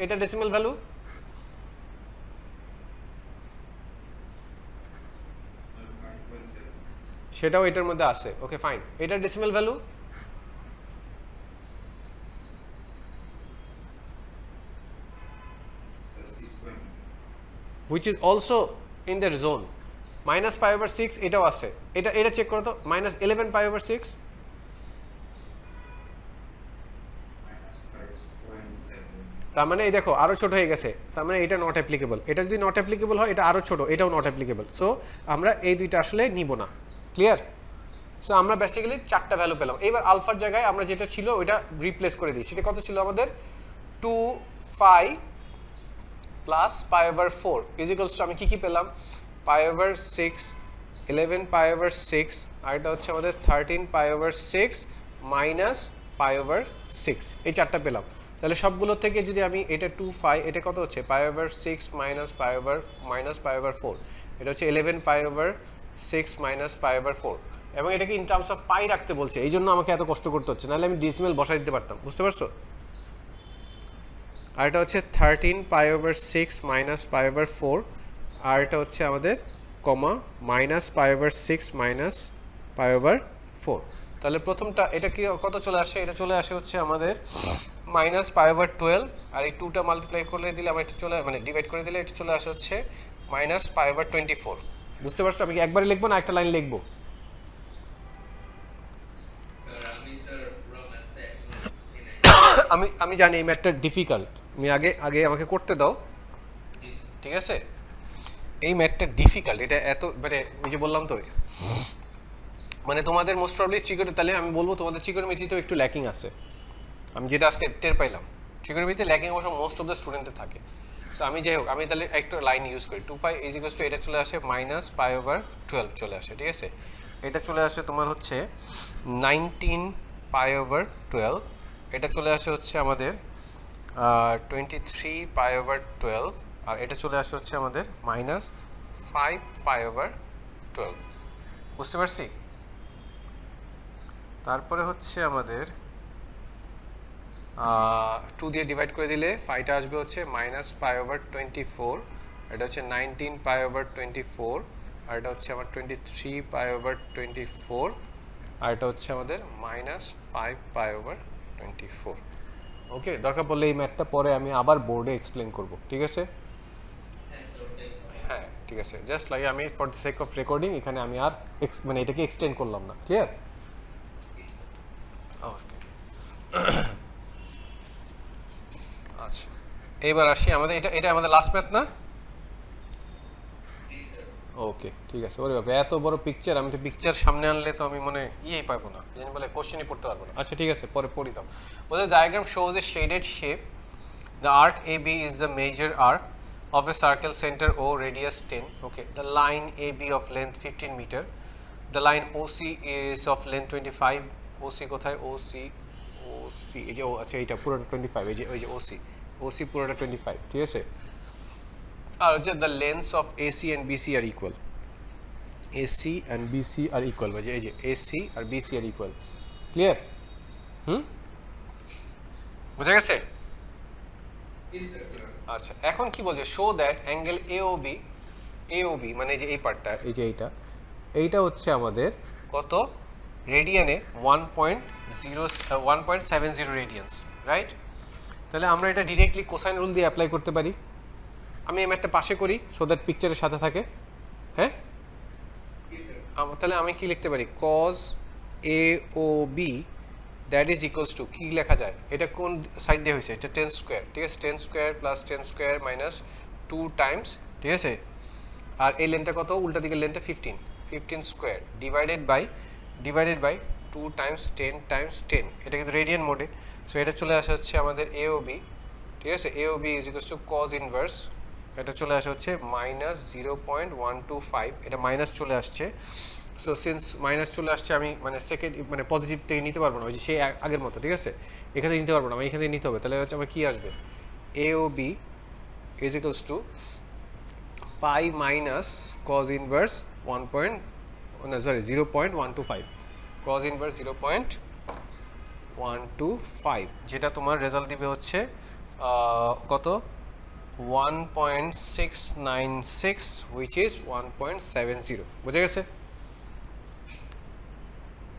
A: এটা ডেসিমেল ভ্যালু সেটাও এটার মধ্যে আছে ওকে ফাইন এটার decimal value which is also in the zone minus pi over 6 এটাও আছে এটা চেক করো তো minus 11 pi over 6 তার মানে এই দেখো আরো ছোট হয়ে গেছে তার মানে এটা নট অ্যাপ্লিকেবল এটা যদি নট অ্যাপ্লিকেবল হয় এটা আরো ছোট এটাও নট অ্যাপ্লিকেবল সো আমরা এই দুইটা আসলে নিব না ক্লিয়ার সো আমরা বেসিক্যালি চারটা ভ্যালু পেলাম এবার আলফার জায়গায় আমরা যেটা ছিল ওইটা রিপ্লেস করে দিই সেটা কত ছিল আমাদের 2 phi plus pi over 4 is equals two আমি কি পেলাম পাই ওভার 6 11 পাই ওভার 6 আর এটা হচ্ছে আমাদের 13 পাই ওভার 6 মাইনাস পাই ওভার 6 এই চারটা পেলাম তাহলে সবগুলো থেকে যদি আমি এটা 2 phi এটা কত হচ্ছে পাই ওভার 6 মাইনাস পাই ওভার 4 এটা হচ্ছে 11 পাই ওভার 6 মাইনাস পাই ওভার 4 এবং এটাকে ইন টার্মস অফ পাই রাখতে বলছে এই জন্য আমাকে এত কষ্ট করতে হচ্ছে নাহলে আমি ডেসিমেল বসাই দিতে পারতাম বুঝতে পারছো আর এটা হচ্ছে 13 পাই ওভার 6 মাইনাস পাই ওভার 4 আর এটা হচ্ছে আমাদের কমা মাইনাস পাই ওভার 6 মাইনাস পাই ওভার 4। তাহলে প্রথমটা এটা কি কত চলে আসে, এটা চলে আসে হচ্ছে আমাদের মাইনাস পাই ওভার 12, আর এই 2টা মাল্টিপ্লাই করে দিলে আমরা এটা চলে মানে ডিভাইড করে দিলে এটা চলে আসে হচ্ছে মাইনাস পাই ওভার 24। বুঝতে পারছো? আমি কি একবারে লিখবো না একটা লাইন লিখবো? আমি জানি এই ম্যাথটা ডিফিকাল্ট, আমি আগে আমাকে করতে দাও, ঠিক আছে? এই ম্যাথটা ডিফিকাল্ট, এটা এত মানে ওই যে বললাম তো, মানে তোমাদের মোস্ট প্রবলি তাহলে আমি বলবো তোমাদের ট্রিগোনোমেট্রিতেও একটু ল্যাকিং আছে, আমি যেটা আজকে টের পাইলাম। ট্রিগোনোমেট্রিতে ল্যাকিং অবশ্য মোস্ট অফ দ্য স্টুডেন্টের থাকে। সো আমি যাই হোক, আমি তাহলে একটা লাইন ইউজ করি, 2 ইজ ইকুয়ালস টু এটা চলে আসে মাইনাস পাই ওভার 12 চলে আসে, ঠিক আছে? এটা চলে আসে তোমার হচ্ছে 19 পাই ওভার 12, এটা চলে আসে হচ্ছে আমাদের 23 পাই ওভার 12, আর এটা চলে আসে হচ্ছে আমাদের মাইনাস 5 পাই ওভার 12। বুঝতে পারছি? তারপরে হচ্ছে আমাদের 2 দিয়ে ডিভাইড করে দিলে ফাইটা আসবে হচ্ছে মাইনাস পাই ওভার 24, এটা হচ্ছে 19 পাই ওভার 24, আর এটা হচ্ছে আমার 23 পাই ওভার 24, আর এটা হচ্ছে আমাদের মাইনাস 5 পাই ওভার 24। ওকে, দরকার পড়লে এই ম্যাথটা পরে আমি আবার বোর্ডে এক্সপ্লেন করব, ঠিক আছে? হ্যাঁ ঠিক আছে, জাস্ট লাগে আমি for the sake of recording এখানে আমি আর মানে এটাকে এক্সটেন্ড করলাম না। ক্লিয়ার? ওকে, আচ্ছা এবার আসি আমাদের এটা আমাদের লাস্ট ম্যাথ না? ওকে ঠিক আছে। ওরে বাবা, এত বড় পিকচার, আমি তো পিকচার সামনে আনলে তো আমি মানে ইয়েই পাবো না, জানি বলে কোশ্চেনই পড়তে পারবো না। আচ্ছা ঠিক আছে, পরে পড়ি দাও। ওদের diagram shows A shaded shape, the arc AB is the major arc of a circle center O radius 10. Okay, the line AB of length 15 meter, the line OC is of length 25. OC কোথায়? OC এই যে আচ্ছা এইটা পুরোটা 25, এই যে ওই যে OC পুরোটা 25, ঠিক আছে? আর হচ্ছে the lengths of AC and BC are equal. AC and BC are equal, মানে এই যে AC আর BC are equal. ক্লিয়ার? বুঝা গেছে? আচ্ছা, এখন কি বলছে? শো দ্যাট অ্যাঙ্গেল AOB মানে যে এই পার্টটা, এই যে এইটা হচ্ছে আমাদের কত রেডিয়ানে 1.70 রেডিয়ান্স, রাইট? তাহলে আমরা এটা ডিরেক্টলি কোসাইন রুল দিয়ে অ্যাপ্লাই করতে পারি। আমি এই ম্যাথটা পাশে করি সো দ্যাট পিকচারের সাথে থাকে। হ্যাঁ, তাহলে আমি কি লিখতে পারি? cos AOB that is equals to, কী লেখা যায়? এটা কোন সাইড দিয়ে হয়েছে? এটা 10 স্কোয়ার, ঠিক আছে? 10 square plus 10 square minus 2 times, ঠিক আছে? আর এই লেনটা কত? উল্টা দিকের লেনটা 15 square divided by 2 times 10 times 10, এটা কিন্তু রেডিয়ান মোডে। সো এটা চলে আসা হচ্ছে আমাদের AOB, ঠিক আছে? AOB is equals two cos inverse, এটা চলে আসা হচ্ছে মাইনাস 0.125, এটা মাইনাস চলে আসছে। সো সিন্স মাইনাস চলে আসছে, আমি মানে সেকেন্ড মানে পজিটিভ থেকে নিতে পারবো না, ওই যে সেই আগের মতো, ঠিক আছে? এখানে নিতে পারবো না, আমি এখানে নিতে হবে। তাহলে হচ্ছে আমার কী আসবে? AOB is equals two pi minus cos inverse 0.125, cos inverse 0.125, যেটা তোমার রেজাল্ট দিবে হচ্ছে কত? 1.696, which is 1.70। বুঝে গেছে?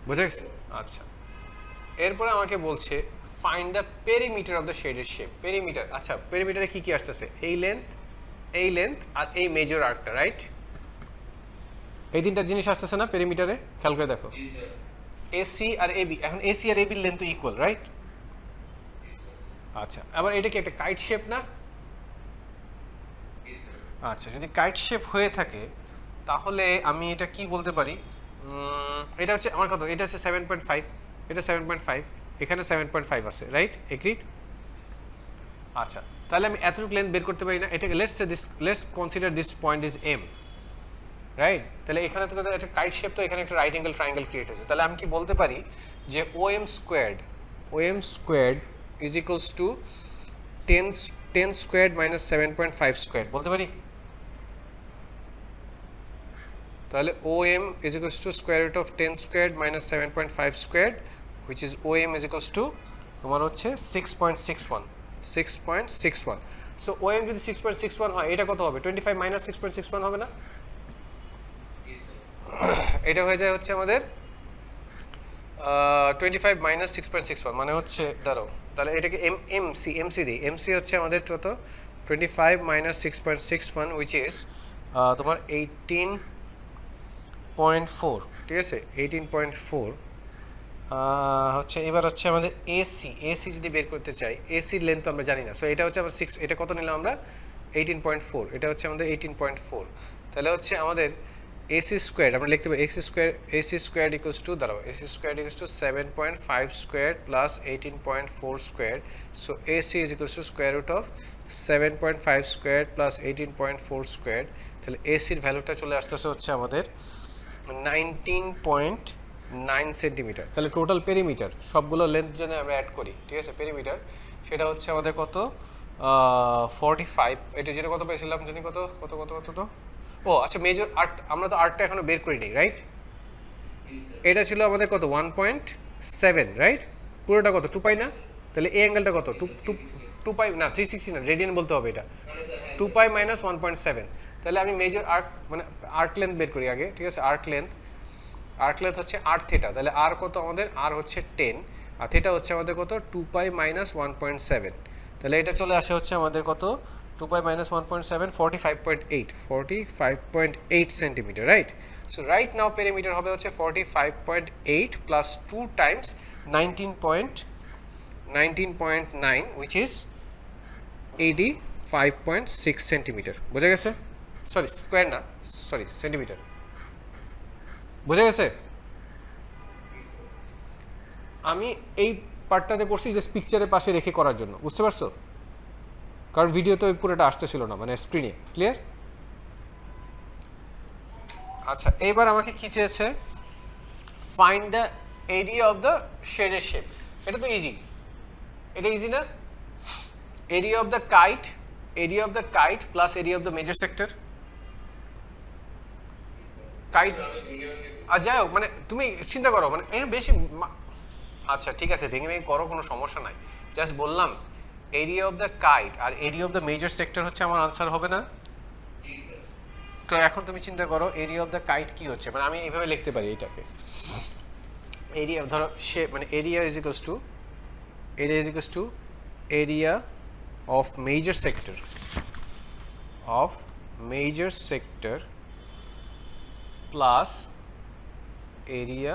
A: বুঝে গেছে? আচ্ছা, এরপরে আমাকে বলছে find the perimeter of the shaded shape. Perimeter, আচ্ছা পেরিমিটারে কী কী আসতেছে? এই লেন্থ আর এই মেজর আর্কটা, রাইট? এই তিনটা জিনিস আসতেছে না পেরিমিটারে? খেয়াল করে দেখো, এসি আর এবি। এখন এসি আর এবির লেন্থ তো ইকুয়াল, রাইট? আচ্ছা, আবার এটা কি একটা কাইট শেপ না? আচ্ছা, যদি কাইট শেপ হয়ে থাকে তাহলে আমি এটা কি বলতে পারি? এটা হচ্ছে আমার কত? এটা হচ্ছে 7.5, এটা 7.5, এখানে 7.5 আছে, রাইট? এগ্রিড? আচ্ছা, তাহলে আমি এতটুকু লেন্থ বের করতে পারি না? এটাকে let's consider this point is M, right? তাহলে এখানে তো একটা কাইট শেপ, তো এখানে একটা রাইট অ্যাঙ্গেল ট্রায়াঙ্গেল ক্রিয়েট হয়েছে। তাহলে আমি কি বলতে পারি যে OM squared is equals two 10 squared minus 7.5 squared বলতে পারি? তাহলে OM is equals to square root of 10 squared minus 7.5 squared, which is OM is equals to তোমার হচ্ছে 6.61। সো OM যদি 6.61 হয়, এটা কত হবে? 25 minus 6.61 হবে না? এটা হয়ে যায় হচ্ছে আমাদের 25 মাইনাস 6.61 মানে হচ্ছে ধরো তাহলে এটাকে এমসি দিই এমসি হচ্ছে আমাদের কত 25 মাইনাস 6.61 উইচ ইজ তোমার 18.4 ঠিক আছে 18.4 হচ্ছে এবার হচ্ছে আমাদের এসি যদি বের করতে চাই এসির লেন্থ আমরা জানি না সো এটা হচ্ছে আমরা 6 এটা কত নিলাম আমরা 18.4 এটা হচ্ছে আমাদের 18.4 তাহলে হচ্ছে আমাদের এসি স্কোয়ার আমরা লিখতে পারি এসি স্কোয়ার ইকুয়ালস টু দাঁড়াও AC square equals to 7.5 square plus 18.4 square so AC is equals to square root of 7.5 square plus 18.4 square তাহলে এসির ভ্যালুটা চলে আসতেছে হচ্ছে আমাদের 19.9 সেন্টিমিটার তাহলে টোটাল পেরিমিটার সবগুলো লেন্থ জেনে আমরা অ্যাড করি ঠিক আছে পেরিমিটার সেটা হচ্ছে আমাদের কত 45 এটা যেটা কত পেয়েছিলাম জানি কত কত কত কত তো ও আচ্ছা মেজর আর্ট আমরা তো আর্টটা এখনো বের করি নাই রাইট এটা ছিল আমাদের কত 1.7 রাইট পুরোটা কত 2 পাই না তাহলে এই অ্যাঙ্গেলটা কত 2 পাই না 360 না রেডিয়ান বলতে হবে এটা 2 পাই মাইনাস 1.7 তাহলে আমি মেজর আর্ক মানে আর্ক লেন্থ বের করি আগে ঠিক আছে আর্ক লেন্থ হচ্ছে আর থিটা তাহলে আর কত আমাদের আর হচ্ছে 10 আর থিটা হচ্ছে আমাদের কত 2 পাই মাইনাস 1.7 তাহলে এটা চলে আসে হচ্ছে আমাদের কত 2 pi minus 1.7 45.8 centimetre right so right now perimeter হবে হচ্ছে 45.8 plus 2 times 19.9 which is 85.6 centimetre বোঝা গেছে সরি স্কোয়ার না সরি সেন্টিমিটার বোঝা গেছে আমি এই পার্টটাতে করছি যে পিকচারের পাশে রেখে করার জন্য বুঝতে পারছো কারণ ভিডিওতে ওই পুরোটা আসতেছিল না মানে স্ক্রিনে ক্লিয়ার আচ্ছা এইবার আমাকে কি চেয়েছে find the area of the shaded shape এটা তো ইজি এটা ইজি না area of the kite plus area of the major sector kite আর যাই হোক মানে তুমি চিন্তা করো মানে এর বেশি আচ্ছা ঠিক আছে ভেঙে করো কোনো সমস্যা নাই জাস্ট বললাম এরিয়া অফ দ্য কাইট আর area of the major sector হচ্ছে আমার আনসার হবে না তো এখন তুমি চিন্তা করো এরিয়া অফ দ্য কাইট কি হচ্ছে মানে আমি এইভাবে লিখতে পারি এটাকে এরিয়া ধরো শেপ মানে area is equals to area of major sector plus area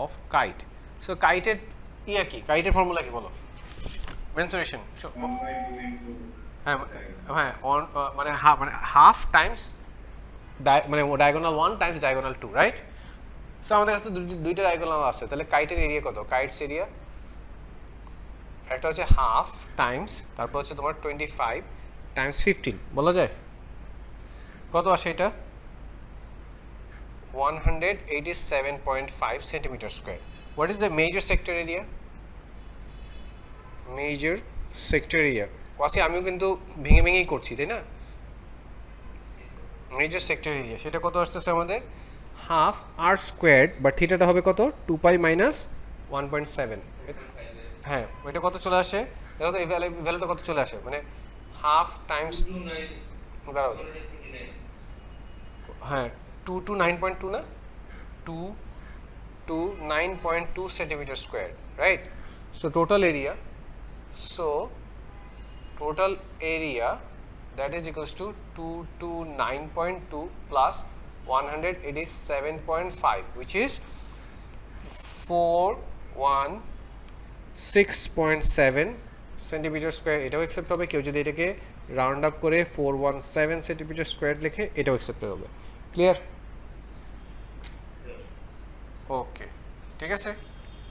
A: of kite so কাইটের কি কাইটের ফর্মুলা কি বলো মেনসুরেশন হ্যাঁ হ্যাঁ মানে হাফ টাইমস মানে diagonal 1 times diagonal 2 right so আমাদের কাছে তো দুইটা ডায়াগোনাল আছে তাহলে কাইটের এরিয়া কত কাইটস এরিয়া একটা হচ্ছে হাফ টাইমস তারপর হচ্ছে তোমার 25 টাইমস 15 বলা যায় কত আসে এটা 187.5 centimeter square. What is the major sector area? Major sector area. Wasi আমিও কিন্তু ভেঙেই করছি তাই না মেজর সেক্টর এরিয়া সেটা কত আসতেছে আমাদের হাফ আর স্কোয়ার্ড বাট থিটাটা হবে কত 2 পাই মাইনাস 1.7 হ্যাঁ ওইটা কত চলে আসে দেখো তো এই ভ্যালুটা কত চলে আসে মানে হাফ টাইমস দাঁড়াও হ্যাঁ 2 to 9.2 না 2 to 9.2 centimeter square right so total area that is equals to 2 to 9.2 plus 187.5 which is 416.7 centimeter square এটাও অ্যাকসেপ্ট হবে কেউ যদি এটাকে রাউন্ড আপ করে 417 centimeter square লিখে এটাও অ্যাকসেপ্ট হবে ক্লিয়ার ওকে ঠিক আছে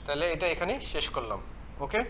A: তাহলে এটা এখানেই শেষ করলাম ওকে